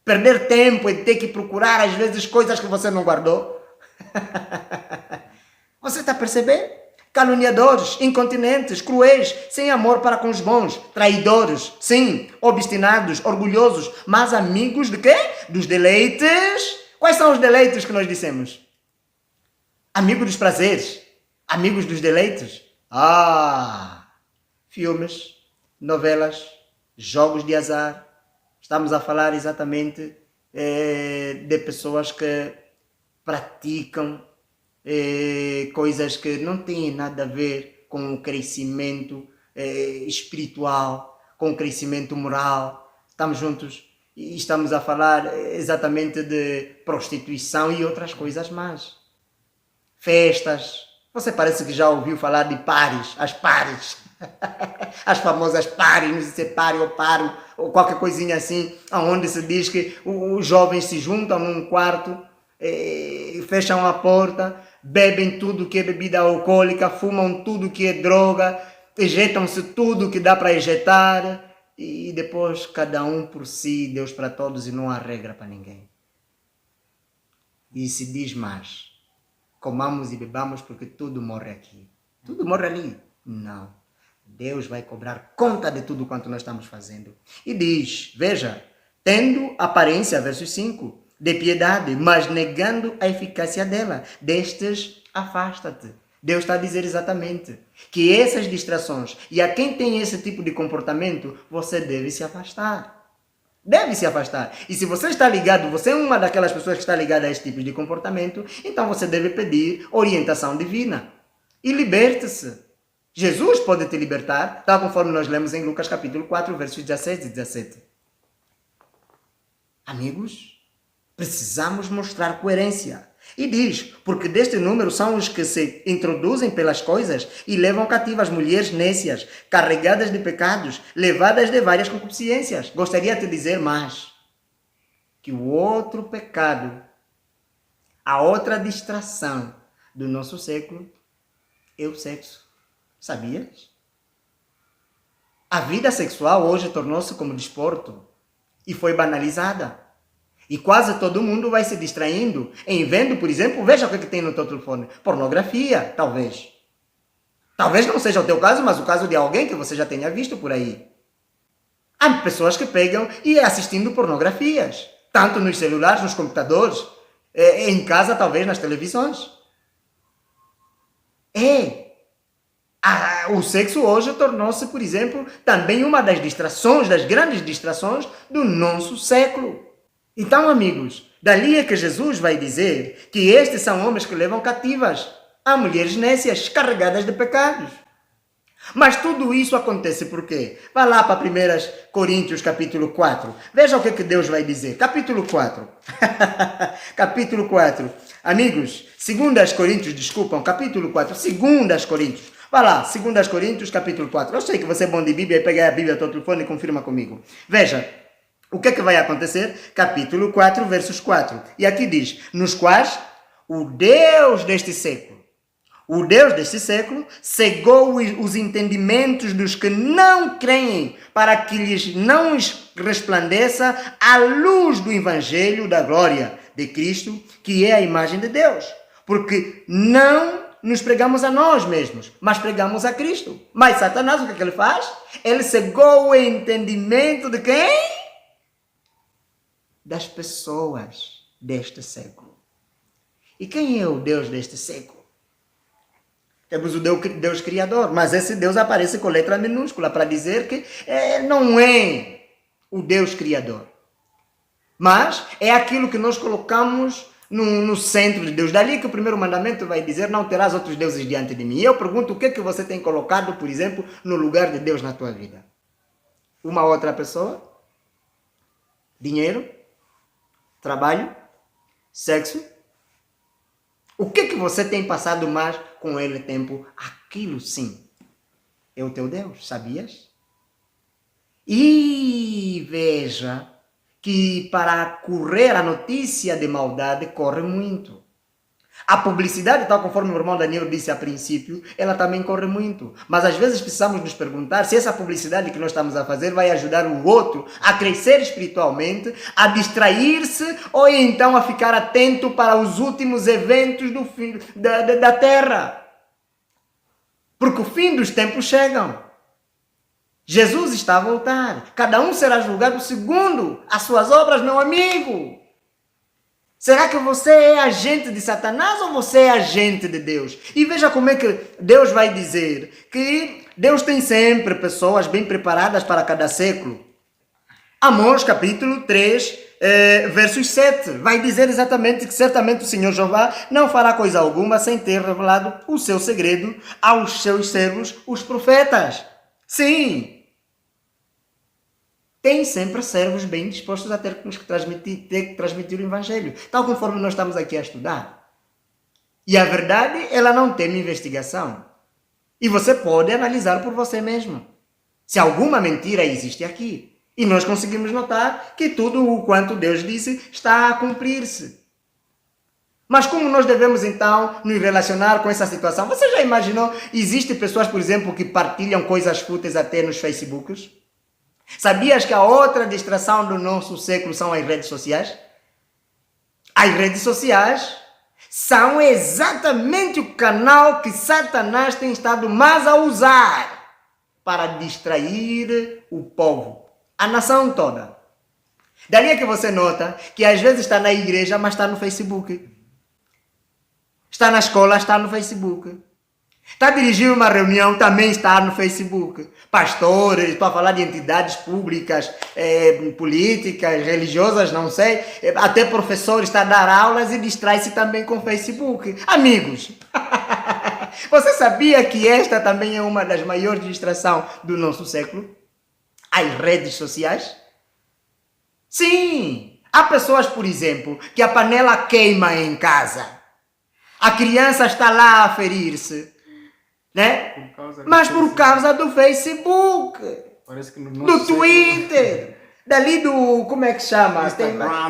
Perder tempo e ter que procurar, às vezes, coisas que você não guardou. Você está a perceber? Caluniadores, incontinentes, cruéis, sem amor para com os bons, traidores, sim, obstinados, orgulhosos, mas amigos de quê? Dos deleites. Quais são os deleites que nós dissemos? Amigos dos prazeres, amigos dos deleites. Ah, filmes, novelas, jogos de azar. Estamos a falar exatamente de pessoas que praticam coisas que não têm nada a ver com o crescimento espiritual, com o crescimento moral. Estamos juntos e estamos a falar exatamente de prostituição e outras coisas mais. Festas. Você parece que já ouviu falar de pares, as pares. As famosas pares, não sei se é pare ou paro, ou qualquer coisinha assim, onde se diz que os jovens se juntam num quarto, fecham a porta, bebem tudo que é bebida alcoólica, fumam tudo que é droga, ejetam-se tudo que dá para ejetar e depois cada um por si, Deus para todos e não há regra para ninguém. E se diz mais, comamos e bebamos porque tudo morre aqui. Tudo morre ali. Não. Deus vai cobrar conta de tudo quanto nós estamos fazendo. E diz, veja, tendo aparência, verso 5, de piedade, mas negando a eficácia dela. Destes, afasta-te. Deus está a dizer exatamente que essas distrações, e a quem tem esse tipo de comportamento, você deve se afastar. Deve se afastar. E se você está ligado, você é uma daquelas pessoas que está ligada a esse tipo de comportamento, então você deve pedir orientação divina. E liberte-se. Jesus pode te libertar, tal conforme nós lemos em Lucas capítulo 4, versos 16 e 17. Amigos, precisamos mostrar coerência. E diz, porque deste número são os que se introduzem pelas coisas e levam cativas mulheres nécias, carregadas de pecados, levadas de várias concupiscências. Gostaria de dizer mais, que o outro pecado, a outra distração do nosso século é o sexo. Sabias? A vida sexual hoje tornou-se como desporto e foi banalizada. E quase todo mundo vai se distraindo em vendo, por exemplo, veja o que tem no teu telefone. Pornografia, talvez. Talvez não seja o teu caso, mas o caso de alguém que você já tenha visto por aí. Há pessoas que pegam e assistindo pornografias. Tanto nos celulares, nos computadores, em casa, talvez nas televisões. O sexo hoje tornou-se, por exemplo, também uma das distrações, das grandes distrações do nosso século. Então, amigos, dali é que Jesus vai dizer que estes são homens que levam cativas a mulheres nécias, carregadas de pecados. Mas tudo isso acontece por quê? Vá lá para 1 Coríntios capítulo 4. Veja o que Deus vai dizer. Capítulo 4. Capítulo 4. Amigos, 2 Coríntios, desculpam, capítulo 4. 2 Coríntios. Vá lá, 2 Coríntios capítulo 4. Eu sei que você é bom de Bíblia, pega a Bíblia do teu telefone e confirma comigo. Veja. O que vai acontecer? Capítulo 4, versos 4. E aqui diz, nos quais o Deus deste século cegou os entendimentos dos que não creem, para que lhes não resplandeça a luz do Evangelho da glória de Cristo, que é a imagem de Deus. Porque não nos pregamos a nós mesmos, mas pregamos a Cristo. Mas Satanás, o que ele faz? Ele cegou o entendimento de quem? Das pessoas deste século. E quem é o Deus deste século? Temos o Deus Criador, mas esse Deus aparece com letra minúscula para dizer que não é o Deus Criador. Mas é aquilo que nós colocamos no centro de Deus. Dali que o primeiro mandamento vai dizer, não terás outros deuses diante de mim. E eu pergunto, o que é que você tem colocado, por exemplo, no lugar de Deus na tua vida? Uma outra pessoa? Dinheiro? Trabalho? Sexo? O que você tem passado mais com ele tempo? Aquilo sim é o teu Deus, sabias? E veja que para correr a notícia de maldade corre muito. A publicidade, tal conforme o irmão Daniel disse a princípio, ela também corre muito. Mas às vezes precisamos nos perguntar se essa publicidade que nós estamos a fazer vai ajudar o outro a crescer espiritualmente, a distrair-se ou então a ficar atento para os últimos eventos do fim, da Terra. Porque o fim dos tempos chegam. Jesus está a voltar. Cada um será julgado segundo as suas obras, meu amigo. Será que você é agente de Satanás ou você é agente de Deus? E veja como é que Deus vai dizer que Deus tem sempre pessoas bem preparadas para cada século. Amós capítulo 3, versos 7, vai dizer exatamente que certamente o Senhor Jeová não fará coisa alguma sem ter revelado o seu segredo aos seus servos, os profetas. Sim! Tem sempre servos bem dispostos a ter que transmitir o Evangelho, tal conforme nós estamos aqui a estudar. E a verdade, ela não teme investigação. E você pode analisar por você mesmo. Se alguma mentira existe aqui. E nós conseguimos notar que tudo o quanto Deus disse está a cumprir-se. Mas como nós devemos então nos relacionar com essa situação? Você já imaginou? Existem pessoas, por exemplo, que partilham coisas fúteis até nos Facebooks? Sabias que a outra distração do nosso século são as redes sociais? As redes sociais são exatamente o canal que Satanás tem estado mais a usar para distrair o povo, a nação toda. Daí é que você nota que às vezes está na igreja, mas está no Facebook. Está na escola, está no Facebook. Está dirigindo uma reunião, também está no Facebook. Pastores, estou a falar de entidades públicas, políticas, religiosas, não sei. Até professores está a dar aulas e distrai-se também com Facebook. Amigos, você sabia que esta também é uma das maiores distrações do nosso século? As redes sociais? Sim! Há pessoas, por exemplo, que a panela queima em casa. A criança está lá a ferir-se, né? Mas por causa do Facebook,
Parece que
do Twitter, dali do, como é que chama?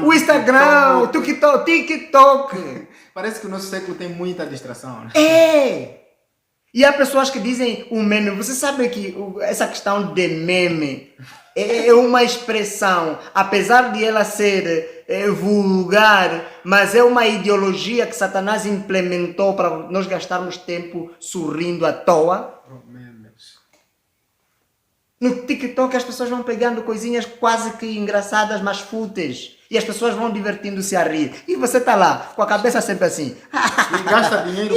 O Instagram, o TikTok.
Parece que o nosso século tem muita distração. Né?
É! E há pessoas que dizem o meme. Você sabe que essa questão de meme é uma expressão, apesar de ela ser vulgar, mas é uma ideologia que Satanás implementou para nós gastarmos tempo sorrindo à toa. No TikTok as pessoas vão pegando coisinhas quase que engraçadas, mas fúteis. E as pessoas vão divertindo-se a rir. E você está lá, com a cabeça sempre assim.
E gasta dinheiro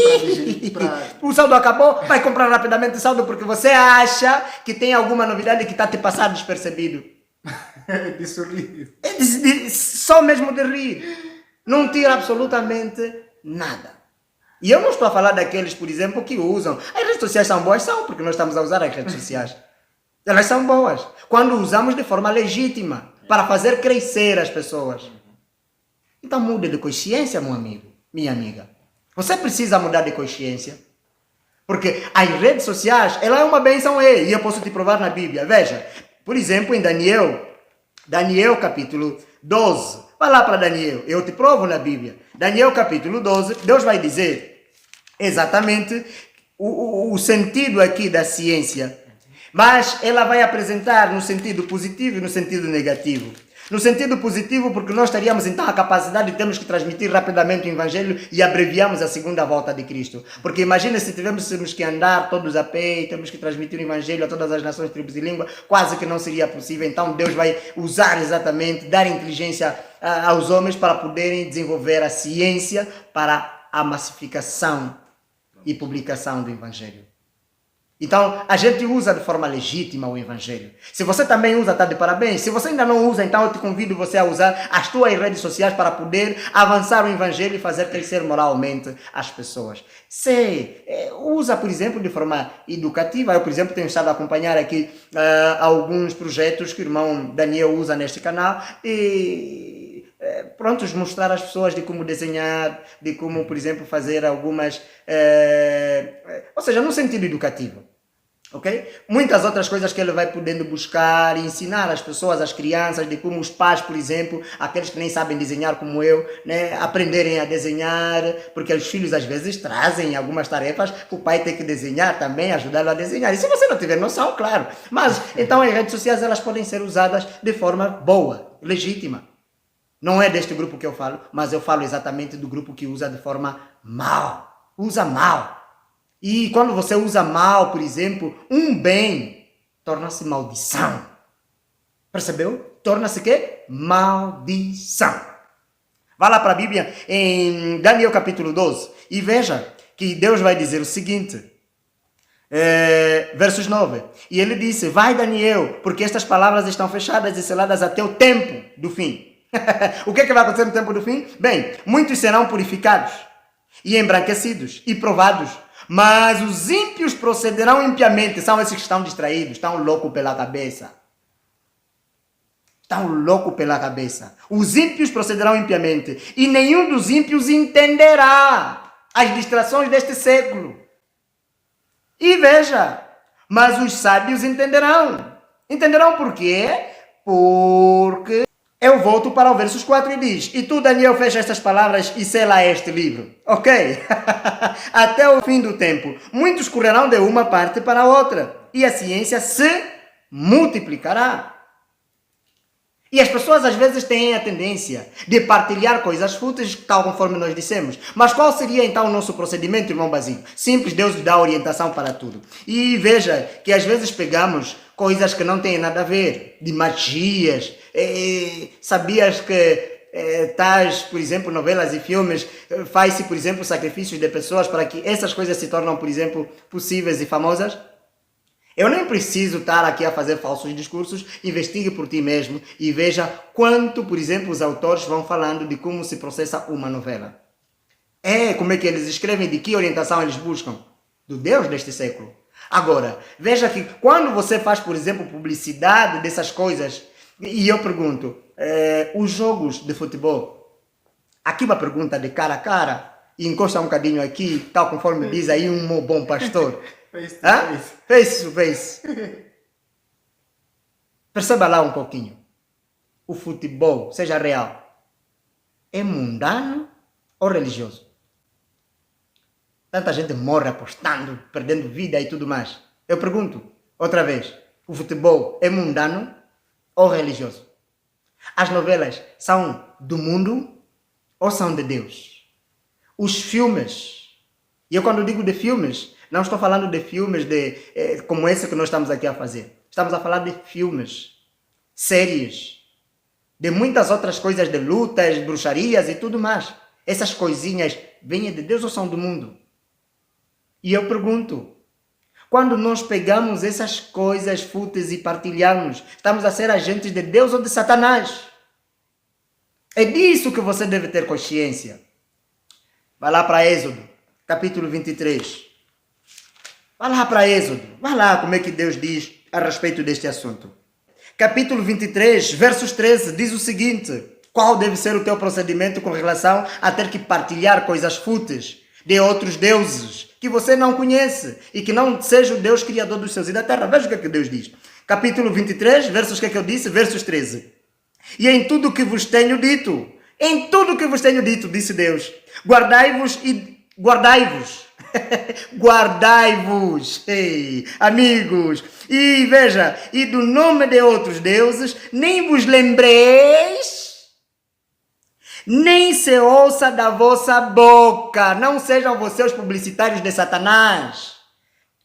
para...
O saldo acabou, vai comprar rapidamente o saldo porque você acha que tem alguma novidade que está te passando despercebido.
de sorrir.
Só mesmo de rir. Não tira absolutamente nada. E eu não estou a falar daqueles, por exemplo, que usam. As redes sociais são boas? São, porque nós estamos a usar as redes sociais. Elas são boas. Quando usamos de forma legítima, para fazer crescer as pessoas. Então mude de consciência, meu amigo, minha amiga. Você precisa mudar de consciência. Porque as redes sociais, ela é uma bênção, e eu posso te provar na Bíblia. Veja, por exemplo, em Daniel capítulo 12. Vai lá para Daniel, eu te provo na Bíblia. Daniel capítulo 12, Deus vai dizer exatamente o sentido aqui da ciência. Mas ela vai apresentar no sentido positivo e no sentido negativo. No sentido positivo, porque nós teríamos então a capacidade de termos que transmitir rapidamente o Evangelho e abreviamos a segunda volta de Cristo. Porque imagina se tivéssemos que andar todos a pé e temos que transmitir o Evangelho a todas as nações, tribos e línguas, quase que não seria possível. Então Deus vai usar exatamente, dar inteligência aos homens para poderem desenvolver a ciência para a massificação e publicação do Evangelho. Então, a gente usa de forma legítima o Evangelho. Se você também usa, está de parabéns. Se você ainda não usa, então eu te convido você a usar as tuas redes sociais para poder avançar o Evangelho e fazer crescer moralmente as pessoas. Usa, por exemplo, de forma educativa. Eu, por exemplo, tenho estado a acompanhar aqui alguns projetos que o irmão Daniel usa neste canal e... prontos, mostrar às pessoas de como desenhar, de como, por exemplo, fazer algumas... ou seja, no sentido educativo. Ok? Muitas outras coisas que ele vai podendo buscar e ensinar às pessoas, às crianças, de como os pais, por exemplo, aqueles que nem sabem desenhar como eu, né, aprenderem a desenhar, porque os filhos às vezes trazem algumas tarefas que o pai tem que desenhar também, ajudá-lo a desenhar. E se você não tiver noção, claro. Mas, então, as redes sociais, elas podem ser usadas de forma boa, legítima. Não é deste grupo que eu falo, mas eu falo exatamente do grupo que usa de forma mal. Usa mal. E quando você usa mal, por exemplo, um bem, torna-se maldição. Percebeu? Torna-se quê? Maldição. Vá lá para a Bíblia, em Daniel capítulo 12, e veja que Deus vai dizer o seguinte, versos 9. E ele disse, vai Daniel, porque estas palavras estão fechadas e seladas até o tempo do fim. O que vai acontecer no tempo do fim? Bem, muitos serão purificados e embranquecidos e provados, mas os ímpios procederão impiamente. São esses que estão distraídos, estão loucos pela cabeça. Estão loucos pela cabeça. Os ímpios procederão impiamente e nenhum dos ímpios entenderá as distrações deste século. E veja, mas os sábios entenderão. Entenderão por quê? Porque... eu volto para o versos 4 e diz, e tu, Daniel, fecha estas palavras e sela este livro. Ok? Até o fim do tempo, muitos correrão de uma parte para a outra, e a ciência se multiplicará. E as pessoas às vezes têm a tendência de partilhar coisas fúteis, tal conforme nós dissemos. Mas qual seria então o nosso procedimento, irmão Basílio? Simples, Deus dá orientação para tudo. E veja que às vezes pegamos coisas que não têm nada a ver, de magias. Sabias que tais, por exemplo, novelas e filmes, faz-se, por exemplo, sacrifícios de pessoas para que essas coisas se tornem, por exemplo, possíveis e famosas? Eu nem preciso estar aqui a fazer falsos discursos, investigue por ti mesmo e veja quanto, por exemplo, os autores vão falando de como se processa uma novela. Como é que eles escrevem, de que orientação eles buscam? Do Deus deste século. Agora, veja que quando você faz, por exemplo, publicidade dessas coisas, e eu pergunto, os jogos de futebol, aqui uma pergunta de cara a cara, e encosta um bocadinho aqui, tal conforme diz aí um bom pastor.
Face to
Hã?
face.
Face to face. Perceba lá um pouquinho. O futebol, seja real, é mundano ou religioso? Tanta gente morre apostando, perdendo vida e tudo mais. Eu pergunto, outra vez, o futebol é mundano ou religioso? As novelas são do mundo ou são de Deus? Os filmes, e eu quando digo de filmes, não estou falando de filmes como esse que nós estamos aqui a fazer. Estamos a falar de filmes, séries, de muitas outras coisas, de lutas, bruxarias e tudo mais. Essas coisinhas vêm de Deus ou são do mundo? E eu pergunto, quando nós pegamos essas coisas fúteis e partilhamos, estamos a ser agentes de Deus ou de Satanás? É disso que você deve ter consciência. Vai lá para Êxodo, capítulo 23. Vai lá para Êxodo. Vai lá como é que Deus diz a respeito deste assunto. Capítulo 23, versos 13, diz o seguinte: qual deve ser o teu procedimento com relação a ter que partilhar coisas fúteis de outros deuses que você não conhece e que não seja o Deus criador dos céus e da terra? Veja o que é que Deus diz. Capítulo 23, versos que é que eu disse? Versos 13. E em tudo o que vos tenho dito, em tudo o que vos tenho dito, disse Deus, guardai-vos e guardai-vos. Guardai-vos, ei, amigos, e veja, e do nome de outros deuses, nem vos lembreis, nem se ouça da vossa boca, não sejam vocês publicitários de Satanás.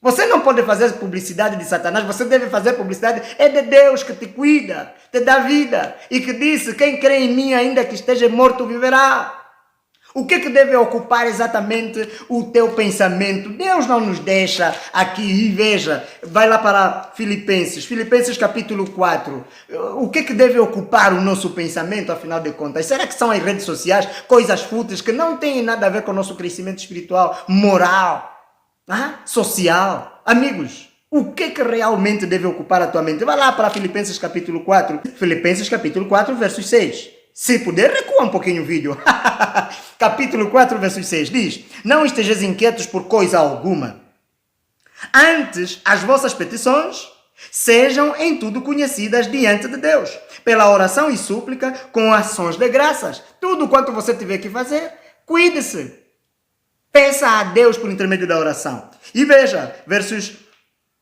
Você não pode fazer publicidade de Satanás, você deve fazer publicidade, é de Deus que te cuida, te dá vida, e que disse, quem crê em mim ainda que esteja morto viverá. O que deve ocupar exatamente o teu pensamento? Deus não nos deixa aqui, e veja, vai lá para Filipenses capítulo 4. O que deve ocupar o nosso pensamento, afinal de contas? Será que são as redes sociais, coisas fúteis que não têm nada a ver com o nosso crescimento espiritual, moral, social? Amigos, o que realmente deve ocupar a tua mente? Vai lá para Filipenses capítulo 4, versos 6. Se puder, recua um pouquinho o vídeo. Capítulo 4, verso 6 diz: não estejais inquietos por coisa alguma. Antes, as vossas petições sejam em tudo conhecidas diante de Deus, pela oração e súplica, com ações de graças. Tudo quanto você tiver que fazer, cuide-se. Peça a Deus por intermédio da oração. E veja, versos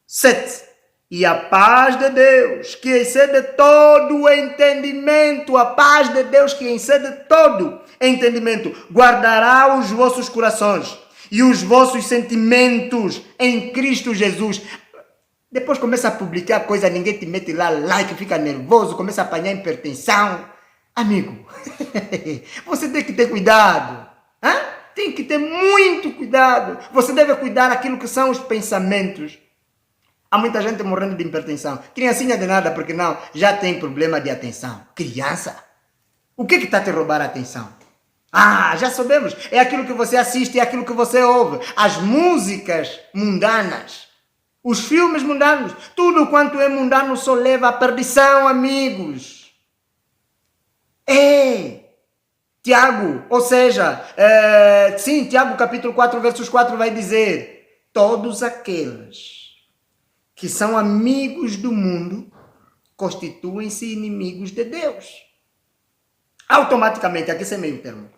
7. E a paz de Deus, que excede todo o entendimento, a paz de Deus que excede todo entendimento, guardará os vossos corações e os vossos sentimentos em Cristo Jesus. Depois começa a publicar coisa, ninguém te mete lá like, fica nervoso, começa a apanhar hipertensão. Amigo, você tem que ter cuidado. Tem que ter muito cuidado. Você deve cuidar daquilo que são os pensamentos. Há muita gente morrendo de hipertensão. Criancinha de nada, porque não, já tem problema de atenção. Criança? O que está te roubar a atenção? Já sabemos. É aquilo que você assiste, é aquilo que você ouve. As músicas mundanas. Os filmes mundanos. Tudo quanto é mundano só leva à perdição, amigos. Tiago, ou seja, Tiago capítulo 4, versos 4 vai dizer: todos aqueles que são amigos do mundo constituem-se inimigos de Deus. Automaticamente, aqui esse é meio termo.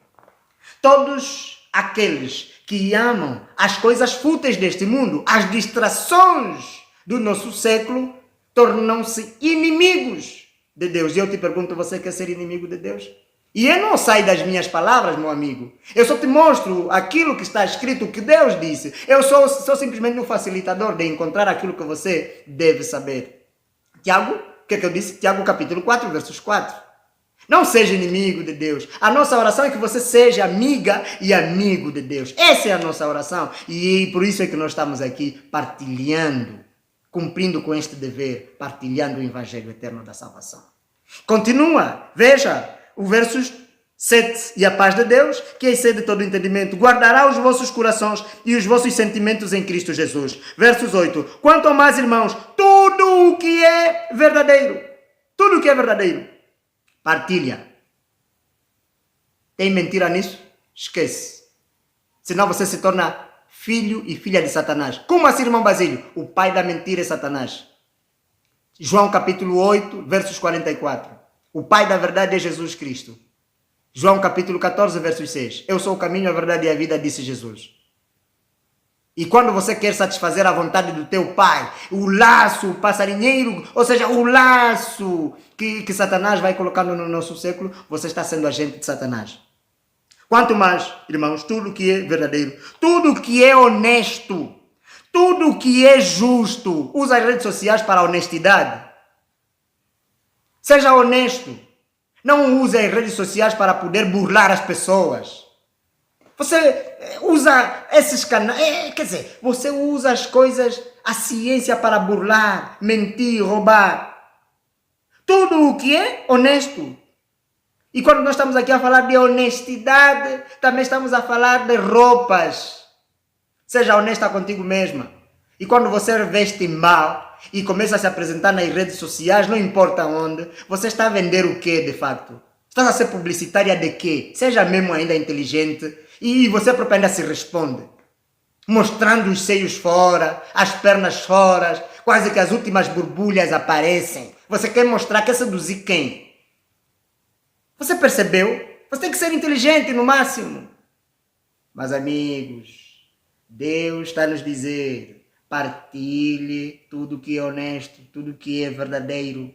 Todos aqueles que amam as coisas fúteis deste mundo, as distrações do nosso século, tornam-se inimigos de Deus. E eu te pergunto, você quer ser inimigo de Deus? E eu não saio das minhas palavras, meu amigo. Eu só te mostro aquilo que está escrito, o que Deus disse. Eu sou simplesmente um facilitador de encontrar aquilo que você deve saber. Tiago, o que eu disse? Tiago capítulo 4, versos 4. Não seja inimigo de Deus. A nossa oração é que você seja amiga e amigo de Deus. Essa é a nossa oração. E por isso é que nós estamos aqui partilhando, cumprindo com este dever, partilhando o Evangelho eterno da salvação. Continua, veja. O versos 7. E a paz de Deus, que excede todo entendimento, guardará os vossos corações e os vossos sentimentos em Cristo Jesus. Versos 8. Quanto ao mais, irmãos, tudo o que é verdadeiro, partilha. Tem mentira nisso? Esquece. Senão você se torna filho e filha de Satanás. Como assim, irmão Basílio? O pai da mentira é Satanás. João capítulo 8, versos 44. O pai da verdade é Jesus Cristo. João capítulo 14, versos 6. Eu sou o caminho, a verdade e a vida, disse Jesus. E quando você quer satisfazer a vontade do teu pai, o laço, o passarinheiro, ou seja, o laço que Satanás vai colocando no nosso século, você está sendo agente de Satanás. Quanto mais, irmãos, tudo que é verdadeiro, tudo que é honesto, tudo que é justo, usa as redes sociais para a honestidade. Seja honesto. Não use as redes sociais para poder burlar as pessoas. Você usa esses canais, quer dizer, você usa as coisas, a ciência para burlar, mentir, roubar. Tudo o que é honesto. E quando nós estamos aqui a falar de honestidade, também estamos a falar de roupas. Seja honesta contigo mesma. E quando você veste mal e começa a se apresentar nas redes sociais, não importa onde, você está a vender o quê de facto? Está a ser publicitária de quê? Seja mesmo ainda inteligente e você própria ainda se responde. Mostrando os seios fora, as pernas fora, quase que as últimas borbulhas aparecem. Você quer mostrar, quer seduzir quem? Você percebeu? Você tem que ser inteligente no máximo. Mas amigos, Deus está a nos dizer, partilhe tudo que é honesto, tudo que é verdadeiro,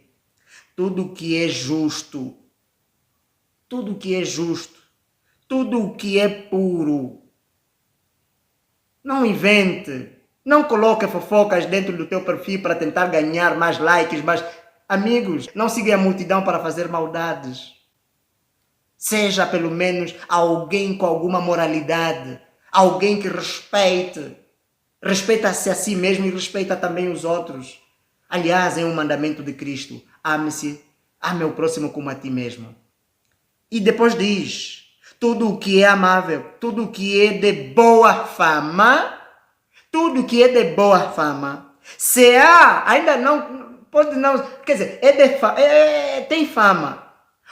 tudo que é justo, tudo que é justo, tudo que é puro. Não invente, não coloque fofocas dentro do teu perfil para tentar ganhar mais likes, mas amigos, não siga a multidão para fazer maldades. Seja pelo menos alguém com alguma moralidade, alguém que respeita-se a si mesmo e respeita também os outros. Aliás, é um mandamento de Cristo, ame-se, ame o próximo como a ti mesmo. E depois diz, tudo o que é amável, tudo o que é de boa fama, tudo o que é de boa fama, se há, ainda não, pode não, quer dizer, tem fama,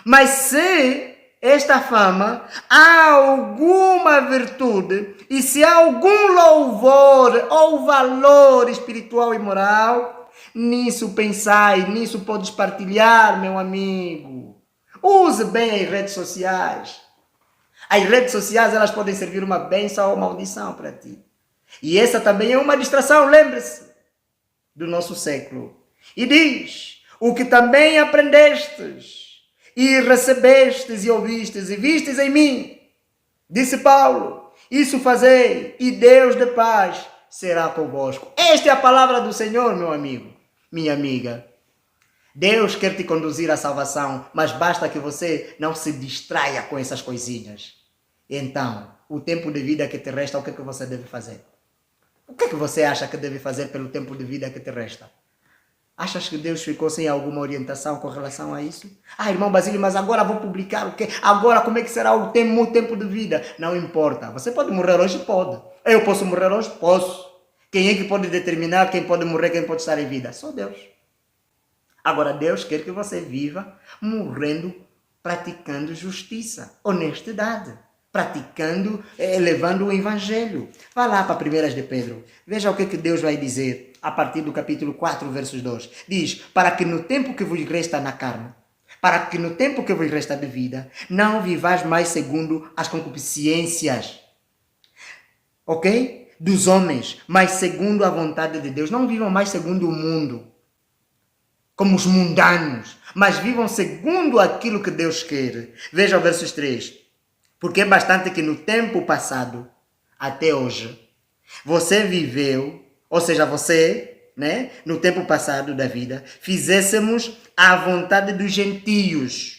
mas se esta fama há alguma virtude e se há algum louvor ou valor espiritual e moral, nisso pensai, nisso podes partilhar, meu amigo. Use bem as redes sociais. As redes sociais, elas podem servir uma bênção ou maldição para ti. E essa também é uma distração, lembre-se, do nosso século. E diz, o que também aprendestes e recebestes e ouvistes e vistes em mim, disse Paulo, isso fazei e Deus de paz será convosco. Esta é a palavra do Senhor, meu amigo, minha amiga. Deus quer te conduzir à salvação, mas basta que você não se distraia com essas coisinhas. Então, o tempo de vida que te resta, o que é que você deve fazer? O que é que você acha que deve fazer pelo tempo de vida que te resta? Achas que Deus ficou sem alguma orientação com relação a isso? Ah, irmão Basílio, mas agora vou publicar o quê? Agora como é que será o tempo de vida? Não importa. Você pode morrer hoje? Pode. Eu posso morrer hoje? Posso. Quem é que pode determinar quem pode morrer, quem pode estar em vida? Só Deus. Agora Deus quer que você viva morrendo, praticando justiça, honestidade, praticando, levando o evangelho. Vá lá para 1 de Pedro. Veja o que Deus vai dizer a partir do capítulo 4, versos 2. Diz, para que no tempo que vos resta na carne, para que no tempo que vos resta de vida, não vivais mais segundo as concupiscências, ok? Dos homens, mas segundo a vontade de Deus. Não vivam mais segundo o mundo, como os mundanos, mas vivam segundo aquilo que Deus quer. Veja o versos 3. Porque é bastante que no tempo passado, até hoje, você viveu, ou seja, você, né, no tempo passado da vida, fizéssemos a vontade dos gentios.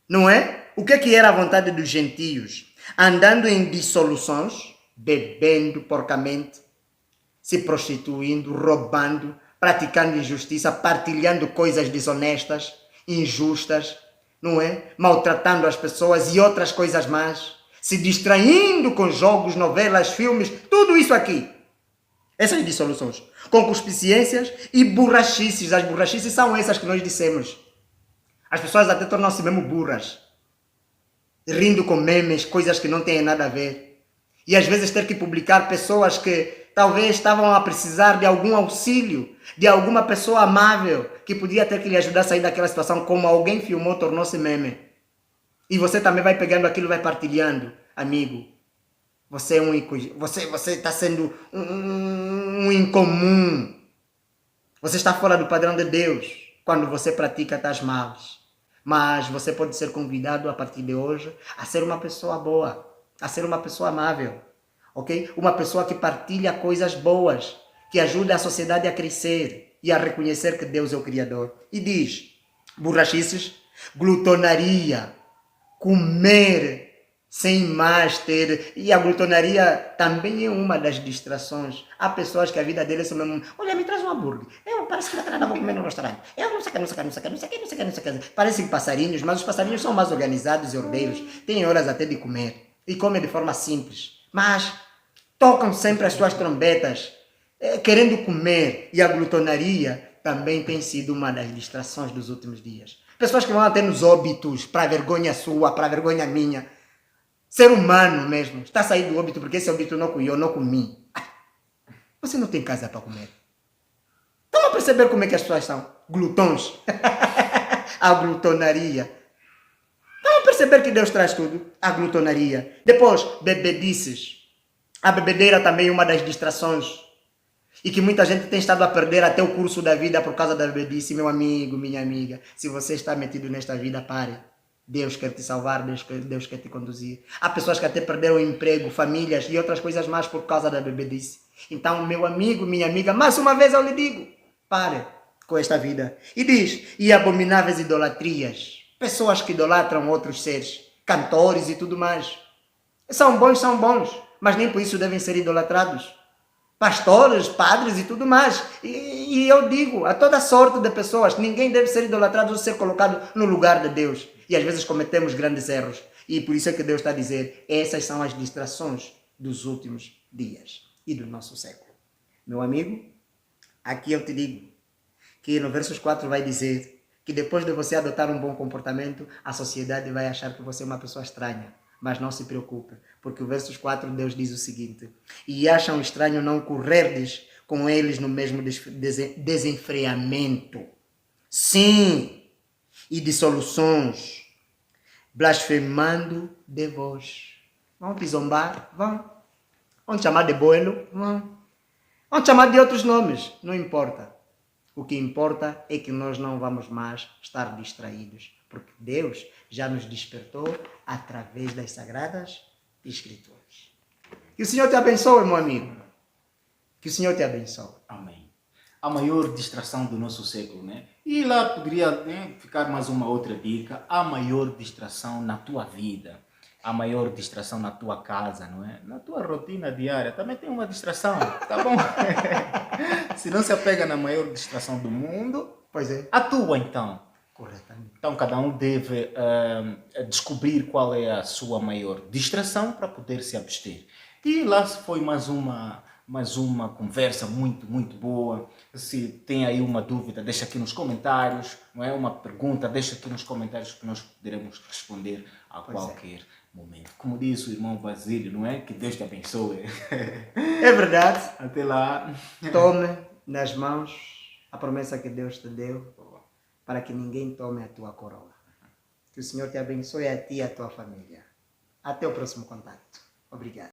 Não é? O que era a vontade dos gentios? Andando em dissoluções, bebendo porcamente, se prostituindo, roubando, praticando injustiça, partilhando coisas desonestas, injustas, não é? Maltratando as pessoas e outras coisas mais, se distraindo com jogos, novelas, filmes, tudo isso aqui. Essas dissoluções, concupiscências e borrachices. As borrachices são essas que nós dissemos. As pessoas até tornam-se mesmo burras, rindo com memes, coisas que não têm nada a ver. E às vezes ter que publicar pessoas que talvez estavam a precisar de algum auxílio, de alguma pessoa amável que podia ter que lhe ajudar a sair daquela situação, como alguém filmou, tornou-se meme. E você também vai pegando aquilo e vai partilhando. Amigo, você é um você está sendo um incomum. Você está fora do padrão de Deus quando você pratica tais males. Mas você pode ser convidado a partir de hoje a ser uma pessoa boa, a ser uma pessoa amável, ok? Uma pessoa que partilha coisas boas, que ajuda a sociedade a crescer e a reconhecer que Deus é o Criador. E diz, borrachices, glutonaria, comer sem mais ter. E a glutonaria também é uma das distrações. Há pessoas que a vida deles é mesmo. Olha, me traz um hambúrguer. Parece que não vou comer no restaurante. Eu não sei o que, não sei o que, não sei o que, não sei o que, não sei o que, não sei o que. Parecem passarinhos, mas os passarinhos são mais organizados e ordeiros. Têm horas até de comer. E comem de forma simples. Mas tocam sempre as suas trombetas, querendo comer. E a glutonaria também tem sido uma das distrações dos últimos dias. Pessoas que vão até nos óbitos, para vergonha sua, para vergonha minha. Ser humano mesmo, está a sair do óbito porque esse óbito não comeu, não comi. Você não tem casa para comer. Estão a perceber como é que as pessoas são? Glutões. A glutonaria. Estão a perceber que Deus traz tudo? A glutonaria. Depois, bebedices. A bebedeira também é uma das distrações. E que muita gente tem estado a perder até o curso da vida por causa da bebedice. Meu amigo, minha amiga, se você está metido nesta vida, pare. Deus quer te salvar, Deus quer te conduzir. Há pessoas que até perderam emprego, famílias e outras coisas mais por causa da bebedice. Então, meu amigo, minha amiga, mais uma vez eu lhe digo, pare com esta vida. E diz, e abomináveis idolatrias. Pessoas que idolatram outros seres, cantores e tudo mais. São bons, mas nem por isso devem ser idolatrados. Pastores, padres e tudo mais. E eu digo, a toda sorte de pessoas, ninguém deve ser idolatrado ou ser colocado no lugar de Deus. E às vezes cometemos grandes erros. E por isso é que Deus está a dizer, essas são as distrações dos últimos dias e do nosso século. Meu amigo, aqui eu te digo que no versos 4 vai dizer que depois de você adotar um bom comportamento, a sociedade vai achar que você é uma pessoa estranha. Mas não se preocupe, porque o versos 4 Deus diz o seguinte, e acham estranho não correrdes com eles no mesmo desenfreamento. Sim, e dissoluções, blasfemando de vós. Vão te zombar? Vão. Vão te chamar de boelo? Vão. Vão te chamar de outros nomes? Não importa. O que importa é que nós não vamos mais estar distraídos, porque Deus já nos despertou através das Sagradas Escrituras. Que o Senhor te abençoe, meu amigo. Que o Senhor te abençoe.
Amém. A maior distração do nosso século, né? E lá poderia, né, ficar mais uma outra dica. A maior distração na tua vida. A maior distração na tua casa, não é? Na tua rotina diária também tem uma distração, tá bom? Se não se apega na maior distração do mundo,
pois é.
Atua então.
Corretamente.
Então cada um deve descobrir qual é a sua maior distração para poder se abster. E lá foi mais uma conversa muito boa. Se tem aí uma dúvida, deixa aqui nos comentários, não é? Uma pergunta, deixa aqui nos comentários que nós poderemos responder a qualquer momento. Como disse o irmão Basílio, não é? Que Deus te abençoe.
É verdade.
Até lá.
Tome nas mãos a promessa que Deus te deu para que ninguém tome a tua coroa. Que o Senhor te abençoe a ti e a tua família. Até o próximo contato. Obrigado.